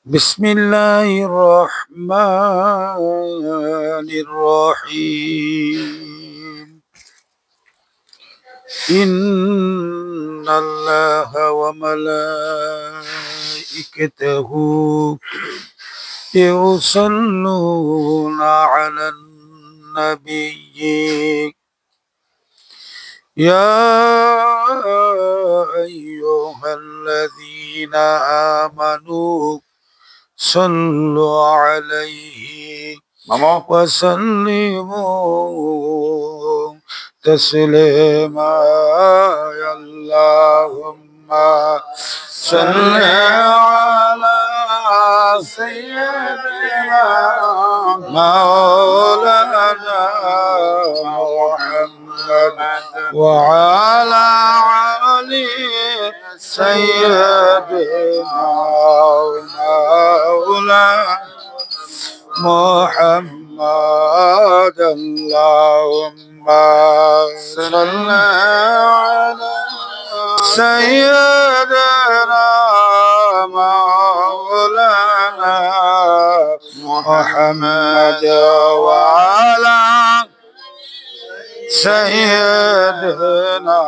بسم الله الرحمن الرحيم إن الله وملائكته يصلون على النبي يا أيها الذين آمنوا صلوا عليه وسلموا تسليما اللهم صل على سيدنا مولانا محمد وعلى آل سيدنا مولانا محمد اللهم صل على سيدنا مولانا محمد وعلى سيدنا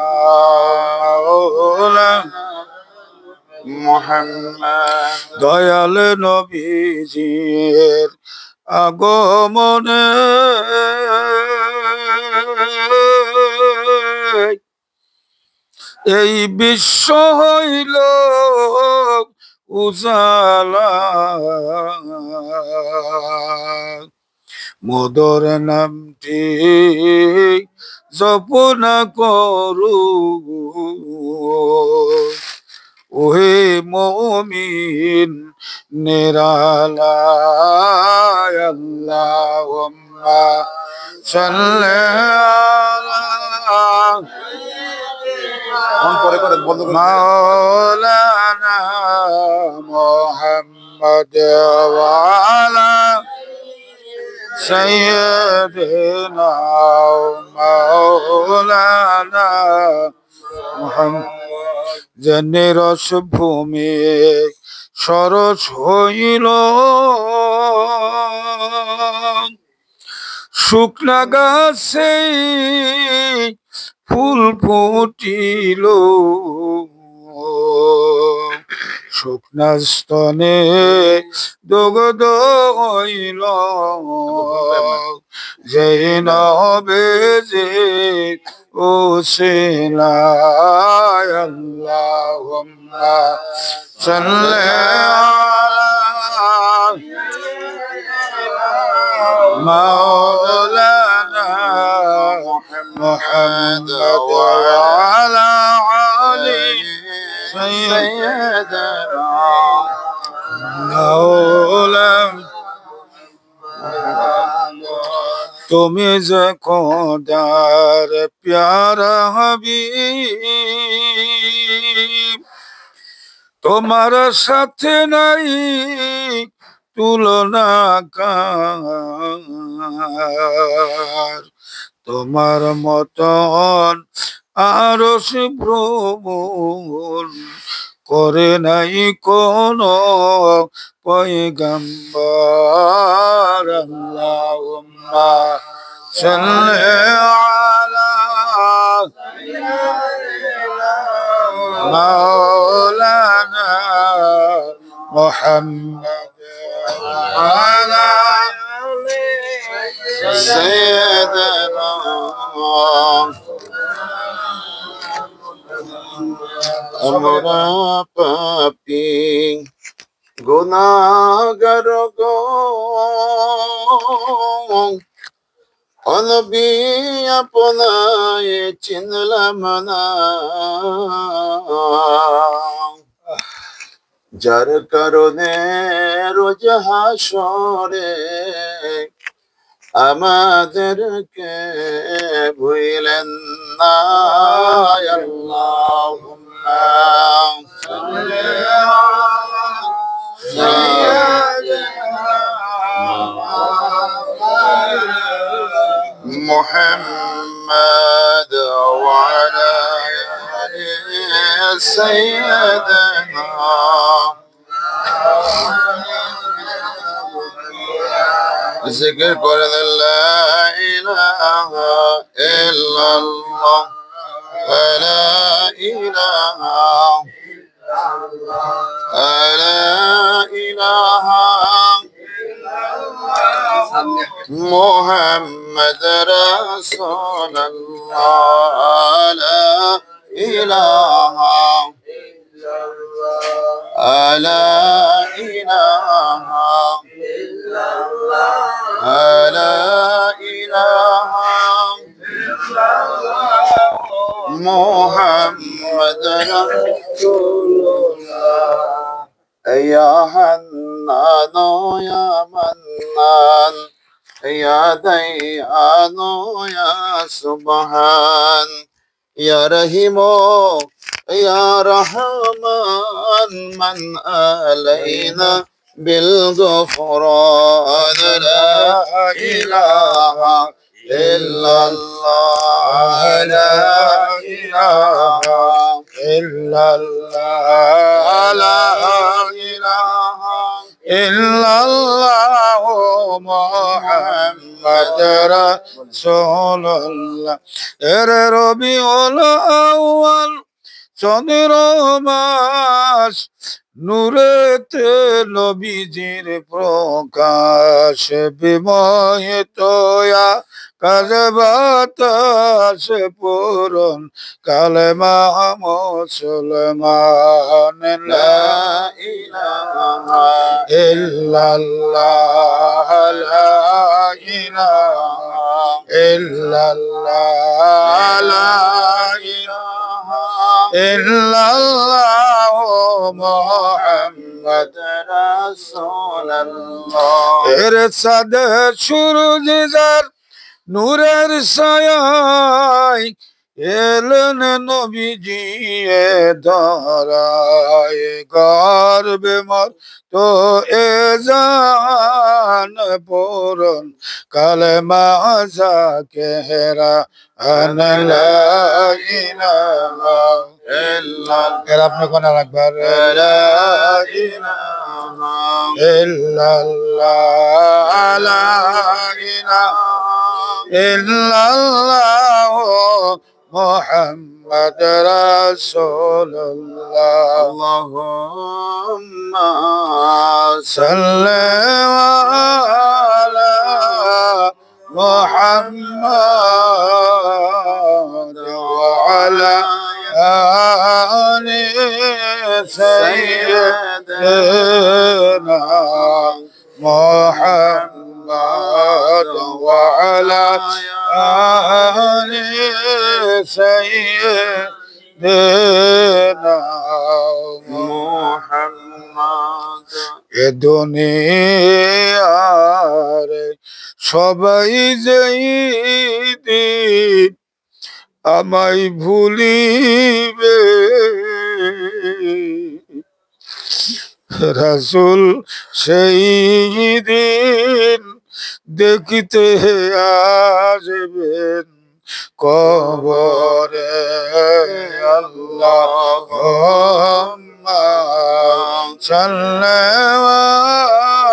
مولانا محمد দয়াল নবীজির আগমনে এই বিশ্ব হইল উজালা মদর নামটি জপন করু ওহে মুমিন নিরালায় আল্লাহুম্মা সাল্লি আলা মাওলানা মুহাম্মদ ওয়া আলা সাইয়্যিদিনা মাওলানা মুহাম্মদ জেনে রস ভূমি সরস হইল শুকনা গাছে ফুল ফুটিল শুকনা স্তনে দগদ হইল যে নবে যে ও সেলায় আল্লাহুম্মা সাল্লি আলা মাওলানা মুহাম্মদ ওয়া আলা আলি সাইয়্যিদিনা মাওলানা তুমি যে খোদার প্যারা হাবিব তোমার সাথে নাই তুলনা কার তোমার মতন আরশ ভ্রমণ করে নাই কোন পয়গম্বর আল্লাহুম্মা সাল্লি আলা মাওলানা মুহাম্মদ ওয়া আলি সাইয়্যিদিনা আমরা পাপী গুনাহগার গো অনবী আপনায় চিনলাম না যার কারণে রোজ হাসরে আমাদেরকে ভুলেন না আল্লাহুম্মা সাল্লি আলা সাইয়্যিদিনা মুহাম্মদ ওয়া আলা আলি সাইয়্যিদিনা জিকির করে দেন লা ইলাহা ইল্লাল্লাহ লা ইলাহা লা ইলাহা محمد رسول الله لا إله لا إله لا إله محمد رسول الله يا حنان يا منان يا ديان يا سبحان يا رحيم يا رحمن من علينا بالغفران لا إله إلا الله لا إله إلا الله لا إله إلا الله محمد رسول الله ربيع الأول চন্দ্র মাস নূরেতে নবীজির প্রকাশ বিমোহিত কাজ বাতাস পূরণ কালেমা মুসলমান লা ইলাহা ইল্লাল্লাহ লা ইলাহা ইল্লাল্লাহ লা ইলাহা ইল্লাল্লাহ মুহাম্মদ রাসূলুল্লাহ এর সাদে সূরজ যার নূরের ছায়ায় এলেন নবীজি এ ধরায় গর্বে মর তো এ জান পূরণ কালেমা যাকেরা লা ইলাহা ইল্লাল্লাহ এর আপনি কোন একবার লা ইলাহা ইল্লাল্লাহ লা ইলাহা ইল্লাল্লাহ মুহাম্মদ রাসূলুল্লাহ আল্লাহুম্মা সাল্লি আলা মুহাম্মদ ওয়া আলা আলি সাইয়্যিদিনা মুহাম্মদ ওয়া আলা আলি সাইয়্যিদিনা মুহাম্মদ এ দুনিয়ার সবাই যেদিন আমায় ভুলিবে রাসূল সেই দিন দেখিতে আসবেন কবরে আল্লাহুম্মা সাল্লি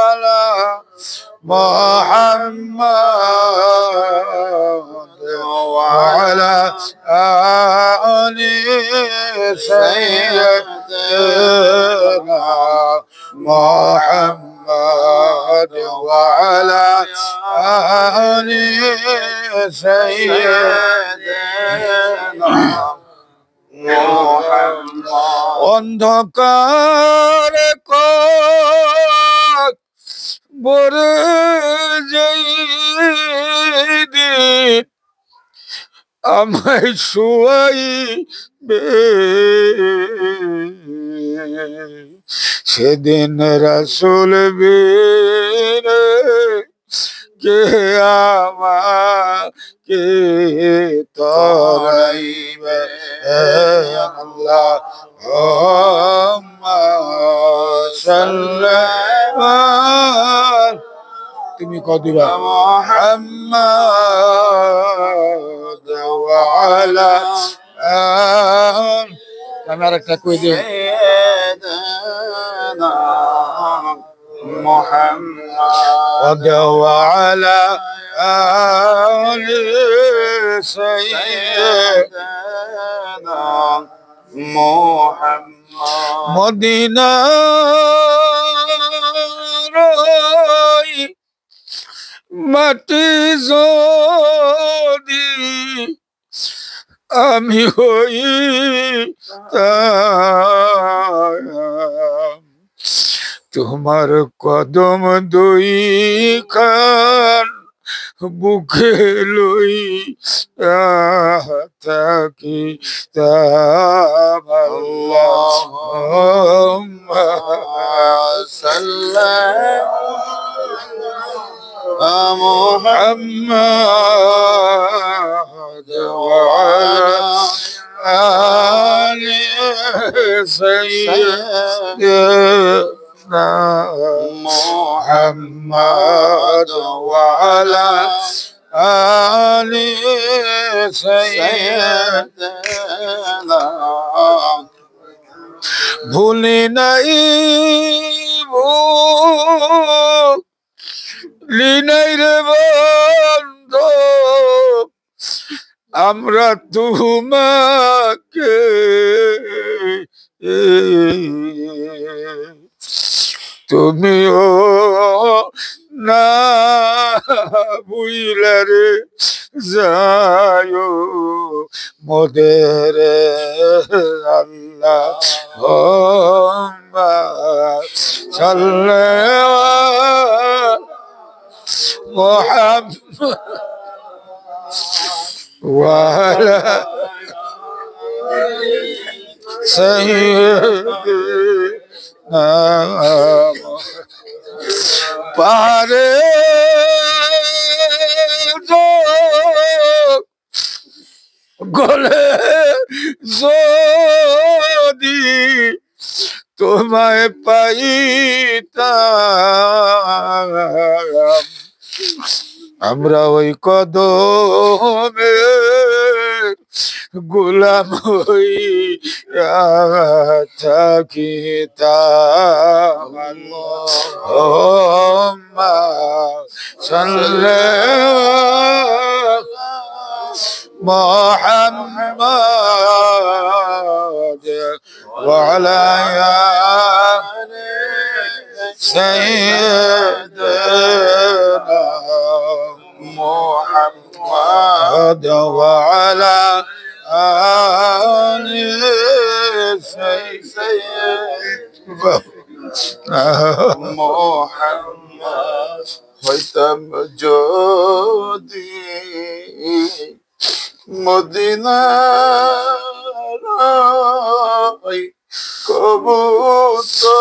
আলা মুহাম্মদ ওয়া আলা আলি সাইয়্যিদিনা মুহাম্মদ ওয়া আলা আলি সাইয়্যিদিনা মুহাম্মদ অন্ধকার বরে যেই দিন আমায় শুয়াইবে সেদিন রাসূল বীরে কে আমাকে তরাইবে আল্লাহুম্মা সাল্লি তুমি কদিবা মুহাম্মদ ওয়া আলা আমি আরেকটা কই দিই محمد وعلى آل سيدنا محمد مدينة মাটি যদি আমি হইতাম তোমার কদম দুই খান বুকে লই থাকিতাম আল্লাহুম্মা محمد وعلى آل سيدنا محمد وعلى آل سيدنا ভুলি নাই লিনাই রে বন্ধু আমরা তোমাকে তুমিও না বুইলা রে যায় মোদের আল্লাহ সাল্লাল্লাহু محمد وعلى سيدنا পারে গলে যদি তোমায় পাইতাম আমরা ওই কদমে গোলাম হইয়া থাকিতাম আল্লাহুম্মা সাল্লি محمد وعلى آل سيدنا محمد وعلى آل سيدنا محمد হইতাম যদি মদিনার কবুতর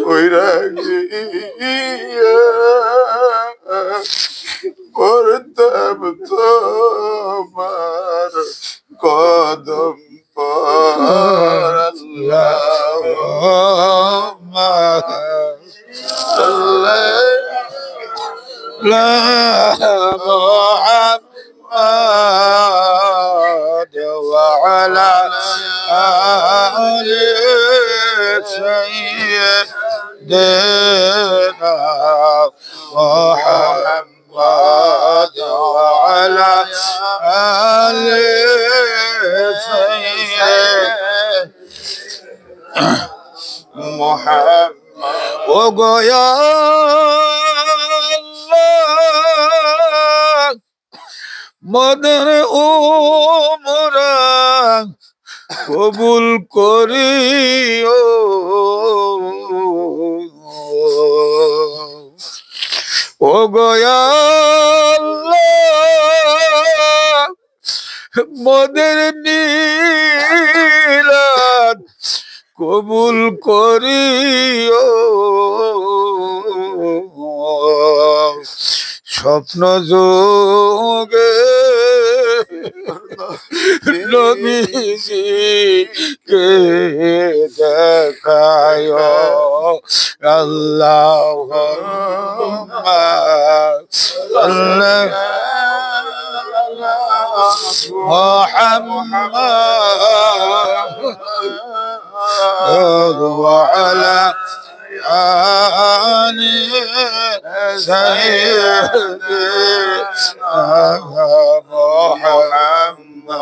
ওইরা গিয়া করতাম তোমার কদম পর আল্লাহুম্মা محمد وعلى آل سيدنا محمد وعلى آل سيدنا محمد وقيا মদের উমরা কবুল করিও ও গয়াল্লাহ মদের মিলাদ কবুল করিও স্বপ্ন যোগে নবীজিকে দেখায় আল্লাহুম্মা সাল্লি মুহাম্মদ سيدنا محمد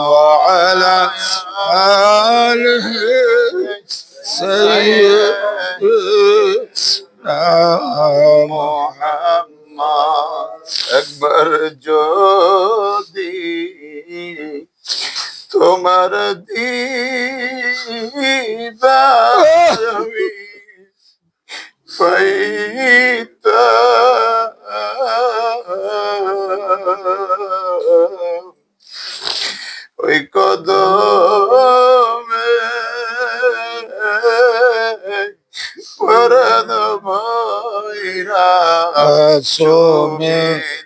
وعلى آله سيدنا محمد একবার যদি তোমার দিদার আমি পাইতাম ওই কদমে পরাণ ভৈরা সুমিতাম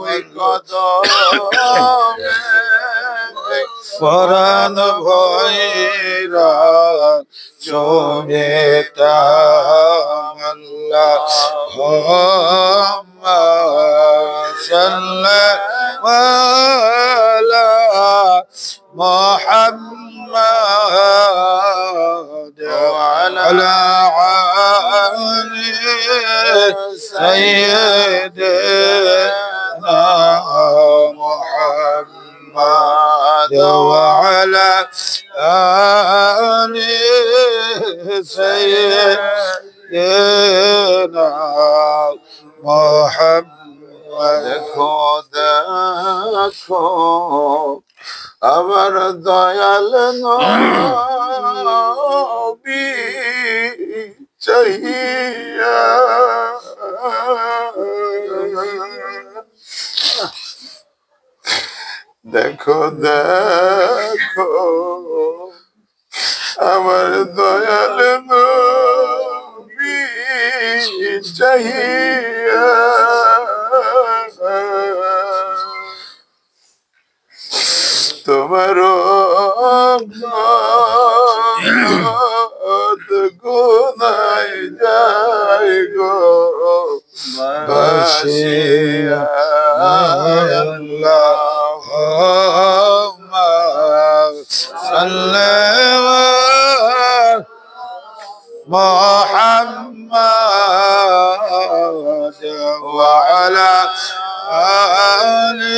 ওই কদমে পরাণ ভৈরা সুমিতাম আল্লাহুম্মা সাল্লি আলা محمد وعلى آل سيدنا محمد وعلى آل سيدنا محمد দেখো দেখো আমার দয়াল নবী চাহিয়া দেখো দেখো আমার দয়াল নবী চাহিয়া তোমার গুনাই যাই গো বাসিয়া আল্লাহুম্মা সাল্লি আলা মুহাম্মাদ ওয়া আলা আলি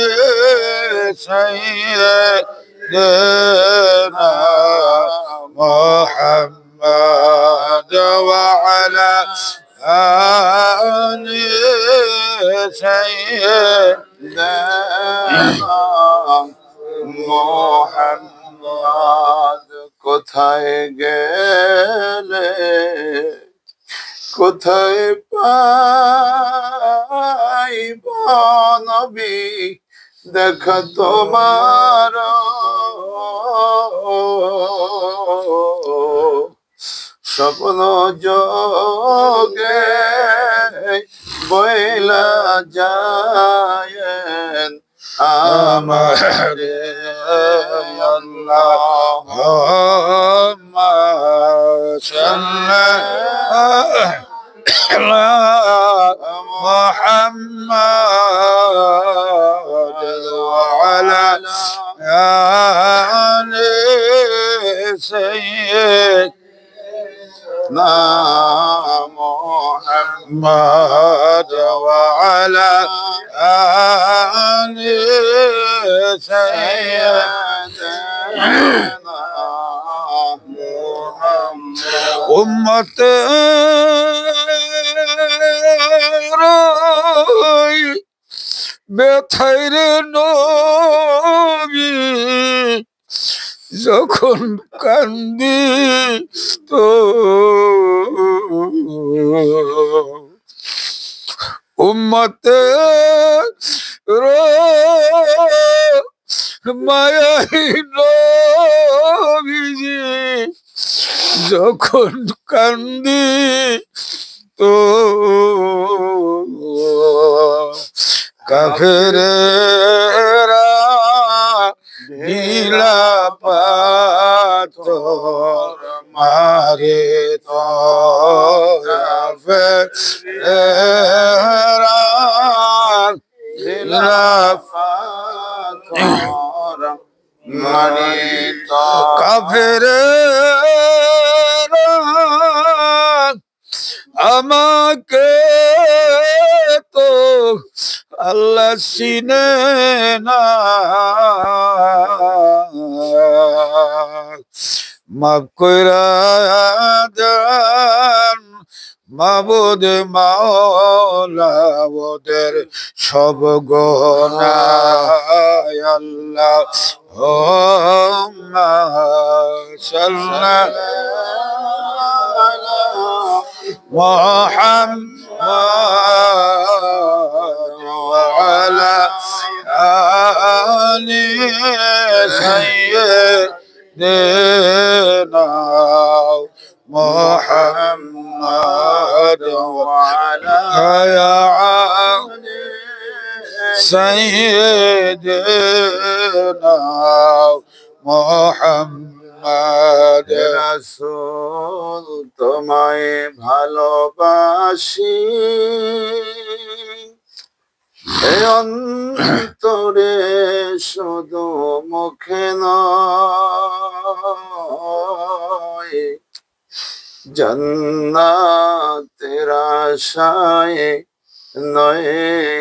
سيدنا محمد وعلى آل سيدنا محمد কোথায় গেলে কোথায় পাইব নবী দেখা তোমার স্বপ্ন যোগে বইলা যায়েন আমার আল্লাহুম্মা সাল্লি আলা মুহাম্মাদ ওয়া আলা আলি সাইয়্যিদিনা মুহাম্মাদ ওয়া আলা আলি সাইয়্যিদিনা উম্মতের ব্যথায় নবী যখন কান্দি তো উম্মতের মায়াই নবীজি যখন কান্দি তো কাফেরেরা নীলা পাথর মারে তো কাফেরেরা নীলা পাথর মারে তো কাফেরেরা আমাকে আল্লাহ চিনে না মাফ কইরা দেন মাবুদ মাওলা ওদের সব গুনাহ আল্লাহ محمد وعلى آل سيدنا محمد وعلى آل سيدنا محمد রাসূল তোমায় ভালোবাসি এই অন্তরে শুধু মুখে নয় জান্নাতের আশায় নয়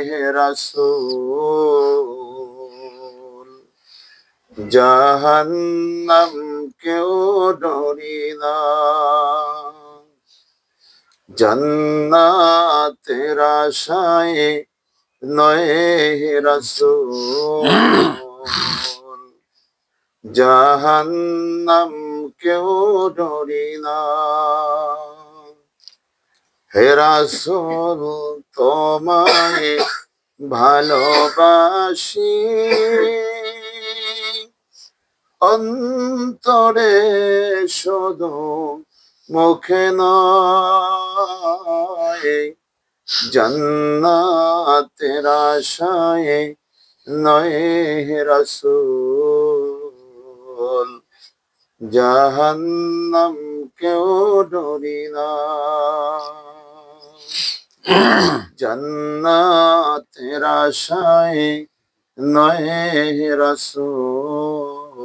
হে রাসূল জাহান্নাম কেউ ডরি না জান্নাতের আশায় নয় হে রাসূল জাহান্নাম কেউ ডরি না হে রাসূল তোমায় ভালোবাসি অন্তরে শুধু মুখে নয় জান্নাতের আশায় নয় হে রাসূল জাহান্নাম কেউ ডরি না জান্নাতের আশায় নয় হে রাসূল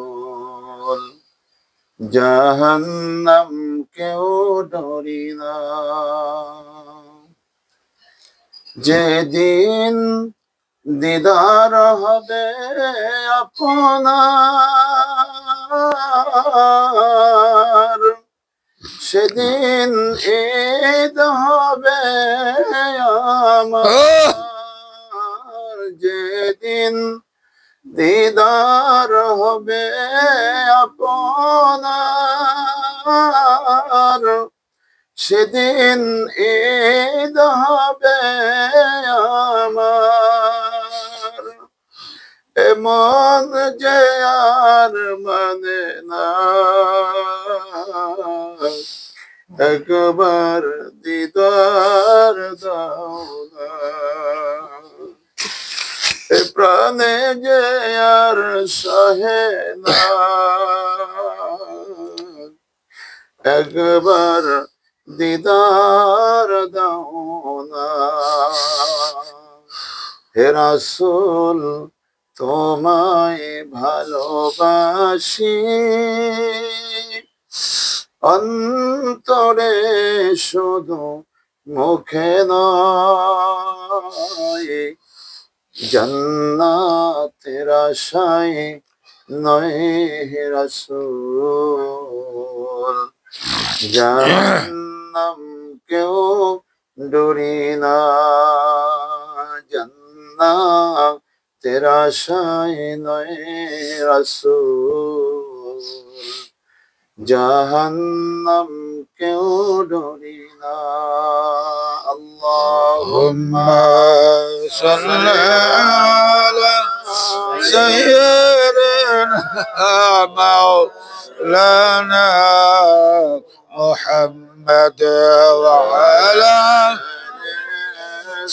জাহান্নাম কেউ ডরি না যেদিন দিদার হবে আপনার সেদিন ঈদ হবে আমার যেদিন দিদার হবে আপনার সেদিন ঈদ হবে আমার এমন যে আর মানে না একবার দিদার দাও না এ প্রাণে যে আর সহে না একবার দিদার দাও না হে রাসূল তোমায় ভালোবাসি অন্তরে শুধু মুখে নয় জান্নাতের আশায় নয় হে রাসূল জাহান্নাম কেউ ডরি না জান্নাতের আশায় নয় রাসূল জাহান্নাম কেউ ডরি না আল্লাহুম্মা সাল্লি আলা সাইয়্যিদিনা মাওলানা মুহাম্মদ ওয়া আলা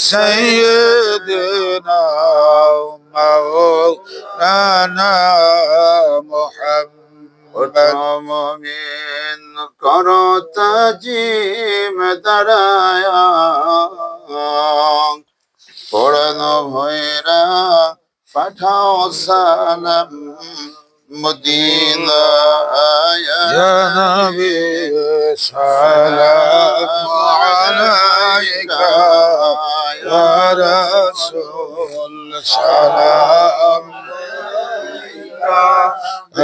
সাইয়্যিদিনা মাওলানা মুহাম্মদ মুমিন করো তাজিম দাঁড়ায়া পড়ানো ভয়রা পাঠাও সালাম মদিনা ইয়া নবী সালাম আলাইকা ইয়া রাসূল রাসূল সালাম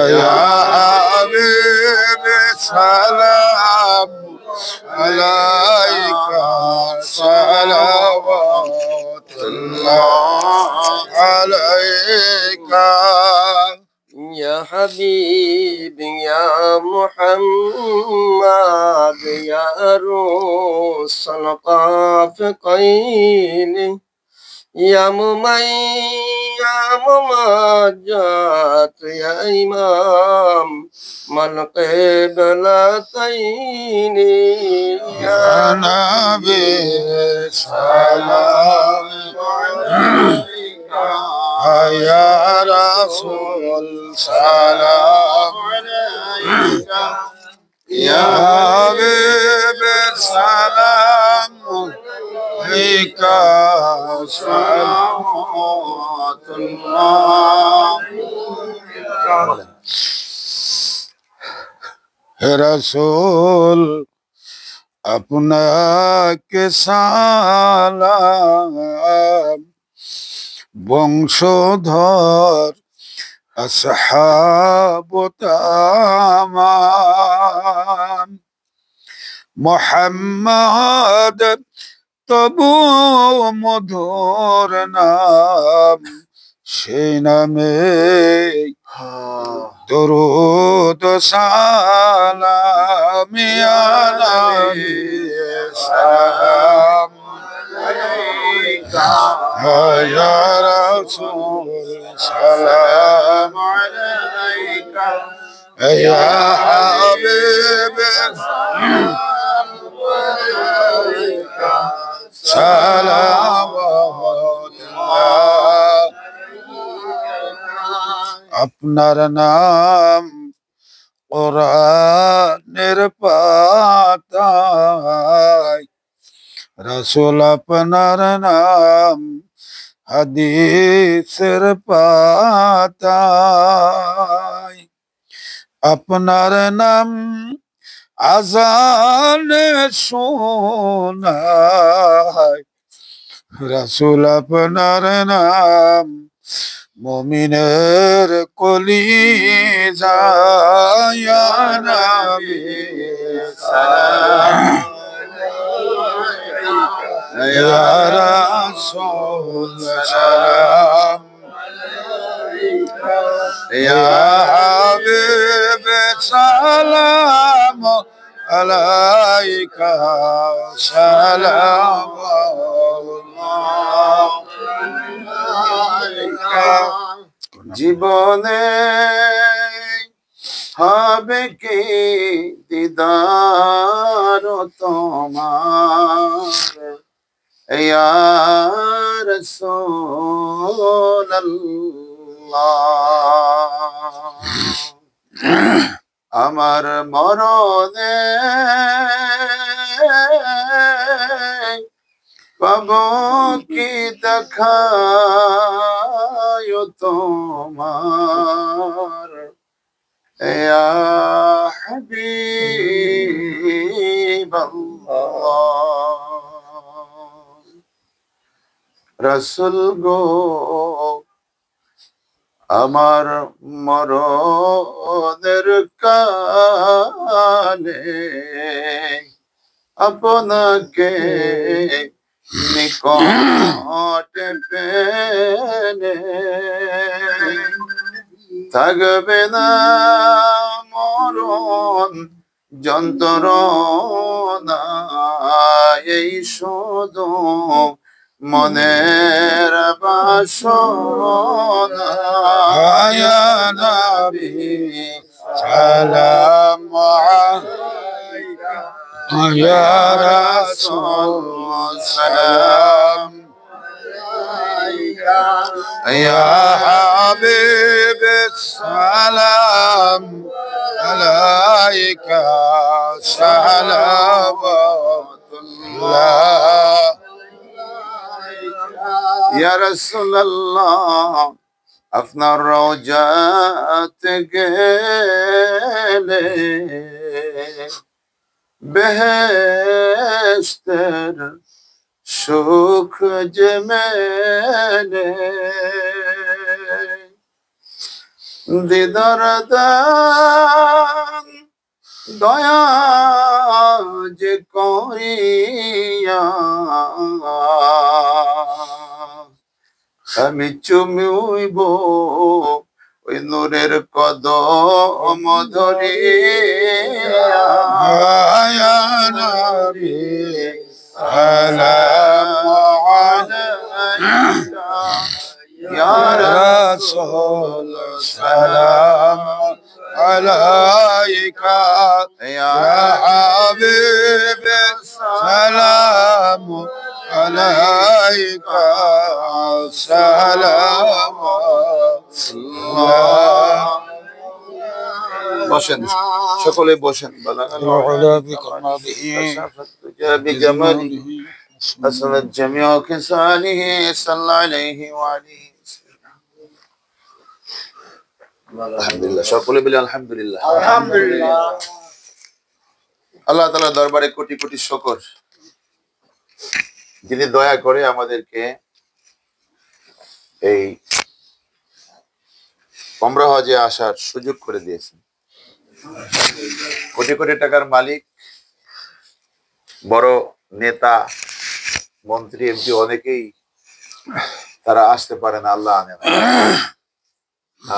ইয়া হাবিব সালাম আলাইকা সালাওয়াতুল্লাহ আলাইকা يا حبيبي يا محمد يا روس القافقين يا ممجد يا إمام من قبلتين يا نبي سلام عليك يا رسول سلام عليك يا حبيب سلام عليك صلوات الله رسول আপনাকে সালাম বংশধর আসহাব তামাম মুহাম্মদ তবু মধুর নাম সেই নামে দরুদ সালাম ইয়া নবী সালাম আলাইকা ইয়া রাসূল সালাম আলাইকা ইয়া হাবিব সালাওয়াতুল্লাহ আপনার নাম কোরআনের পাতায় রাসূল আপনার নাম হাদিসের পাতায় আপনার নাম আজান শোনায় রাসূল আপনার নাম মুমিনের কলিজায় ইয়া নবী সালাম ইয়া রাসূল সালাম আলাইকা ইয়া হাবিব সালাম আলাইকা সালাওয়াতুল্লাহ আলাইকা জীবনে হবে কি দিদার তোমার ইয়া রাসূলুল্লাহ আমার মরণে পাবো কি দেখা তোমার ইয়া হাবিবাল্লাহ রাসূল গো আমার মরণের কালে আপনাকে নিকটে পেলে থাকবে না মরণ যন্ত্রণা এই শুধু মনের বাসনা ইয়া নবী সালাম আলাইকা ইয়া রাসূল সালাম আলাইকা ইয়া হাবিব সালাম আলাইকা সালাওয়াতুল্লাহ ইয়া রাসূলুল্লাহ আপনার রওজাতে গেলে বেহেশতের সুখ যে মেলে দিদার দান দয়া যে করিয়া আমি চুমিব ওই নূরের কদম ধরিয়া ইয়া নবী সালাম আলাইকা ইয়া রাসূল সালাম আলাইকা ইয়া হাবিব সালাম আলাইকা সালাম বসেন সকলে বসেন أصلت جميع خصاله صلى عليه وآله আলহামদুলিল্লাহ সকলে বলে আলহামদুলিল্লাহ আলহামদুলিল্লাহ। আল্লাহ তাআলার দরবারে কোটি কোটি শুকর যিনি দয়া করে আমাদেরকে এই উমরা হজে আসার সুযোগ করে দিয়েছেন। কোটি কোটি টাকার মালিক, বড় নেতা, মন্ত্রী, এমপি অনেকেই তারা আসতে পারে না, আল্লাহ আনে না।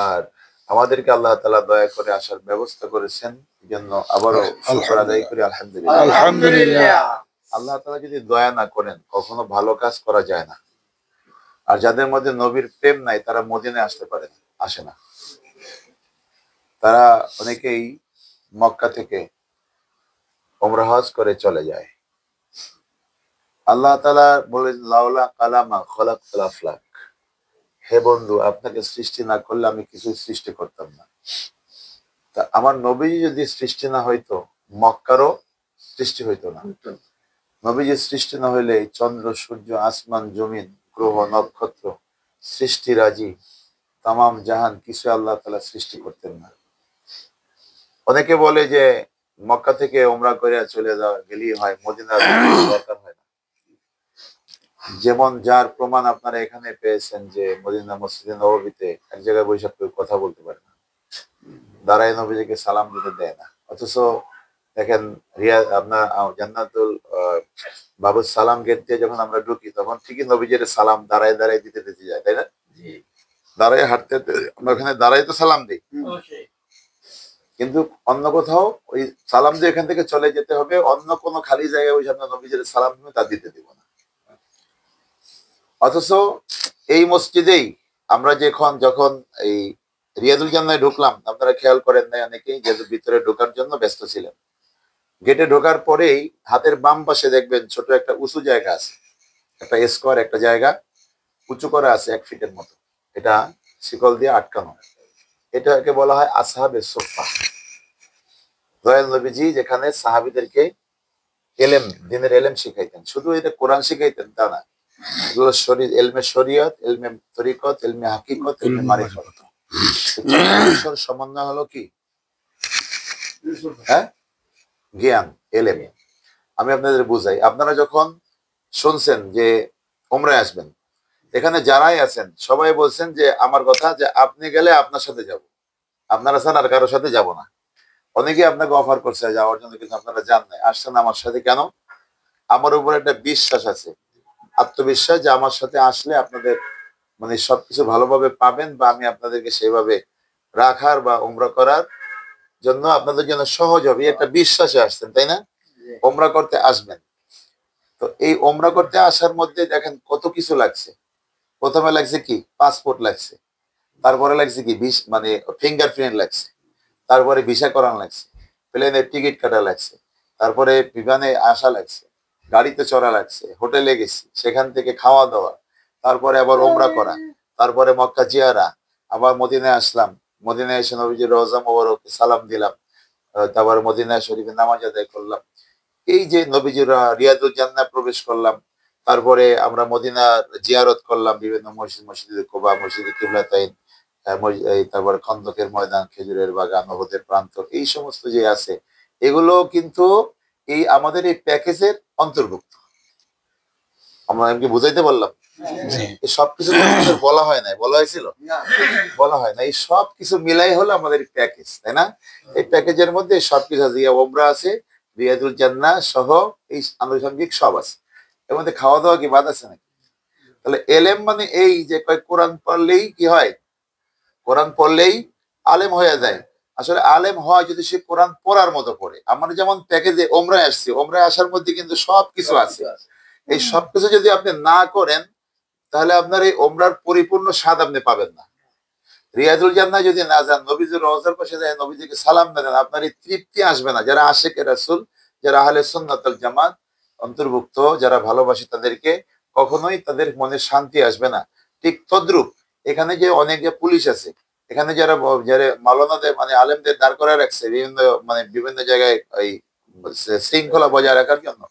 আর আমাদেরকে আল্লাহ তাআলা দয়া করে আসার ব্যবস্থা করেছেন, এই জন্য আবারও শুকর আদায় করি আলহামদুলিল্লাহ। আলহামদুলিল্লাহ। আল্লাহ তাআলা যদি দয়া না করেন কখনো ভালো কাজ করা যায় না। আর যাদের মধ্যে নবীর প্রেম নাই তারা মদিনায় আসতে পারে না, আসে না। তারা অনেকেই মক্কা থেকে উমরা হজ করে চলে যায়। আল্লাহ তাআলা বলেন লাউলা কালামা খলাকতুল আফলাক, হে বন্ধু আপনাকে সৃষ্টি না করলে আমি কিছু সৃষ্টি করতাম না। তা আমার নবী যদি সৃষ্টি না হইতো মক্কারও সৃষ্টি হইতো না। নবীজি সৃষ্টি না হইলে চন্দ্র, সূর্য, আসমান, জমিন, গ্রহ, নক্ষত্র, সৃষ্টিরাজি, তামাম জাহান কিছু আল্লাহ তাআলা সৃষ্টি করতেন না। অনেকে বলে যে মক্কা থেকে উমরা করে চলে যাওয়া গেলেই হয়, মদিনার দরকার হয় না। যেমন যার প্রমাণ আপনারা এখানে পেয়েছেন যে মদিনা মসজিদে নববীতে এক জায়গায় বৈশাখ কেউ কথা বলতে পারে না, দাঁড়ায় নবীজিকে সালাম দিতে দেয় না। অথচ দেখেন আপনার জান্নাতুল বাবুর সালাম গেট দিয়ে যখন আমরা ঢুকি তখন ঠিকই নবীজির সালাম দাঁড়ায় দাঁড়ায় দিতে দিতে যায়, তাই না? দাঁড়ায় হাঁটতে আমরা ওখানে দাঁড়াই তো সালাম দিই, কিন্তু অন্য কোথাও ওই সালাম দিয়ে এখান থেকে চলে যেতে হবে, অন্য কোনো খালি জায়গায় ওই সামনে নবীজির সালাম তুমি তা দিতে দিব না। অথচ এই মসজিদেই আমরা যখন এই রিয়াদুল জান্নায় ঢুকলাম, আপনারা খেয়াল করেন নাই অনেকেই, যে ভিতরে ঢোকার জন্য ব্যস্ত ছিলেন। গেটে ঢোকার পরেই হাতের বাম পাশে দেখবেন ছোট একটা উঁচু জায়গা আছে, একটা স্কোয়ার একটা জায়গা উঁচু করা আছে 1 ফিটের মতো, এটা শিকল দিয়ে আটকানো। এটাকে বলা হয় আসহাবে সুফফা। দয়াল নবীজি যেখানে সাহাবীদেরকে এলেম, দিনের এলেম শিখাইতেন, শুধু এটা কোরআন শিখাইতেন তা না, এগুলো এলমে শরীয়ত, এলমে তরিকত, এলমে হাকিকত, এলমে মারিফত, সমন্বয় হলো কি? হ্যাঁ, জ্ঞান, এলেম। আমি আপনাদের বুঝাই। আপনারা যখন শুনছেন যে উমরায় আসবেন, এখানে যারাই আছেন সবাই বলছেন যে আমার কথা যে আপনি গেলে আপনার সাথে যাব, আপনারা ছাড়া আর কারোর সাথে যাব না। অনেকে আপনাকে অফার করছে যাওয়ার জন্য, কিন্তু আপনারা যান নাই, আসছেন আমার সাথে। কেন? আমার উপর একটা বিশ্বাস আছে, আত্মবিশ্বাস, যে আমার সাথে আসলে আপনাদের মানে সবকিছু ভালোভাবে পাবেন, বা আমি আপনাদেরকে সেভাবে রাখার বা উমরা করার জন্য আপনাদের জন্য সহজ হবে, একটা বিশ্বাসে আসছেন, তাই না? উমরা করতে আসবেন। তো এই উমরা করতে আসার মধ্যে দেখেন কত কিছু লাগছে। প্রথমে লাগছে কি? পাসপোর্ট লাগছে, তারপরে লাগছে কি মানে ফিঙ্গারপ্রিন্ট লাগছে, তারপরে ভিসা করানো লাগছে, প্লেনের টিকিট কাটা লাগছে, তারপরে বিমানে আসা লাগছে, গাড়িতে চড়া লাগছে, হোটেলে গেছি, সেখান থেকে খাওয়া দাওয়া, তারপরে আবার উমরা করা, তারপরে মক্কা জিয়ারা, আবার মদিনায় আসলাম, মদিনায় এসে নবীজির রওজা মোবারকে সালাম দিলাম, তারপরে মদিনা শরীফে নামাজ আদায় করলাম, এই যে নবীজির রিয়াদুল জান্নাহ প্রবেশ করলাম, তারপরে আমরা মদিনার জিয়ারত করলাম, বিভিন্ন মসজিদে কুবা, মসজিদে কিবলাতাইন, তারপরে খন্দকের ময়দান, খেজুরের বাগান, ওহুদের প্রান্তর, এই সমস্ত যে আছে এগুলো কিন্তু এই আমাদের এই প্যাকেজের অন্তর্ভুক্ত। আমরা কি বুঝাইতে পারলাম? এই সবকিছু বলা হয় নাই, বলা হয়েছিল? বলা হয় না। এই সবকিছু মিলাই হলো আমাদের প্যাকেজ, তাই না? এই প্যাকেজের মধ্যে সবকিছু আছে, ওমরা আছে, রিয়াদুল জান্নাহ সহ এই আনুষঙ্গিক সব আছে। এর মধ্যে খাওয়া দাওয়া কি বাদ আছে নাকি? তাহলে এলেম মানে এই যে কয় কোরআন পড়লেই কি হয়? কোরআন পড়লেই আলেম হয়ে যায়। আসলে আলেম হয় যদি সে কোরআন পড়ার মতো পড়ে। আমরা যেমন প্যাকেজে ওমরায় আসছি, ওমরায় আসার মধ্যে কিন্তু সবকিছু আছে। এই সবকিছু যদি আপনি না করেন তাহলে আপনার এই ওমরার পরিপূর্ণ স্বাদ আপনি পাবেন না। রিয়াদুল জান্নাহ যদি না যান, নবীজির রওজার পাশে যায় নবীজিকে সালাম দেন, আপনার এই তৃপ্তি আসবে না। যারা আশিকে রাসূল, যারা আহলে সুন্নাত ওয়াল জামাত অন্তর্ভুক্ত, যারা ভালোবাসে তাদেরকে, কখনোই তাদের মনে শান্তি আসবে না। ঠিক তদ্রূপ এখানে যে অনেক যে পুলিশ আছে, এখানে যারা যারা মাওলানাদের মানে আলেমদের দাঁড় করা রাখছে বিভিন্ন জায়গায় এই শৃঙ্খলা বজায় রাখার জন্য,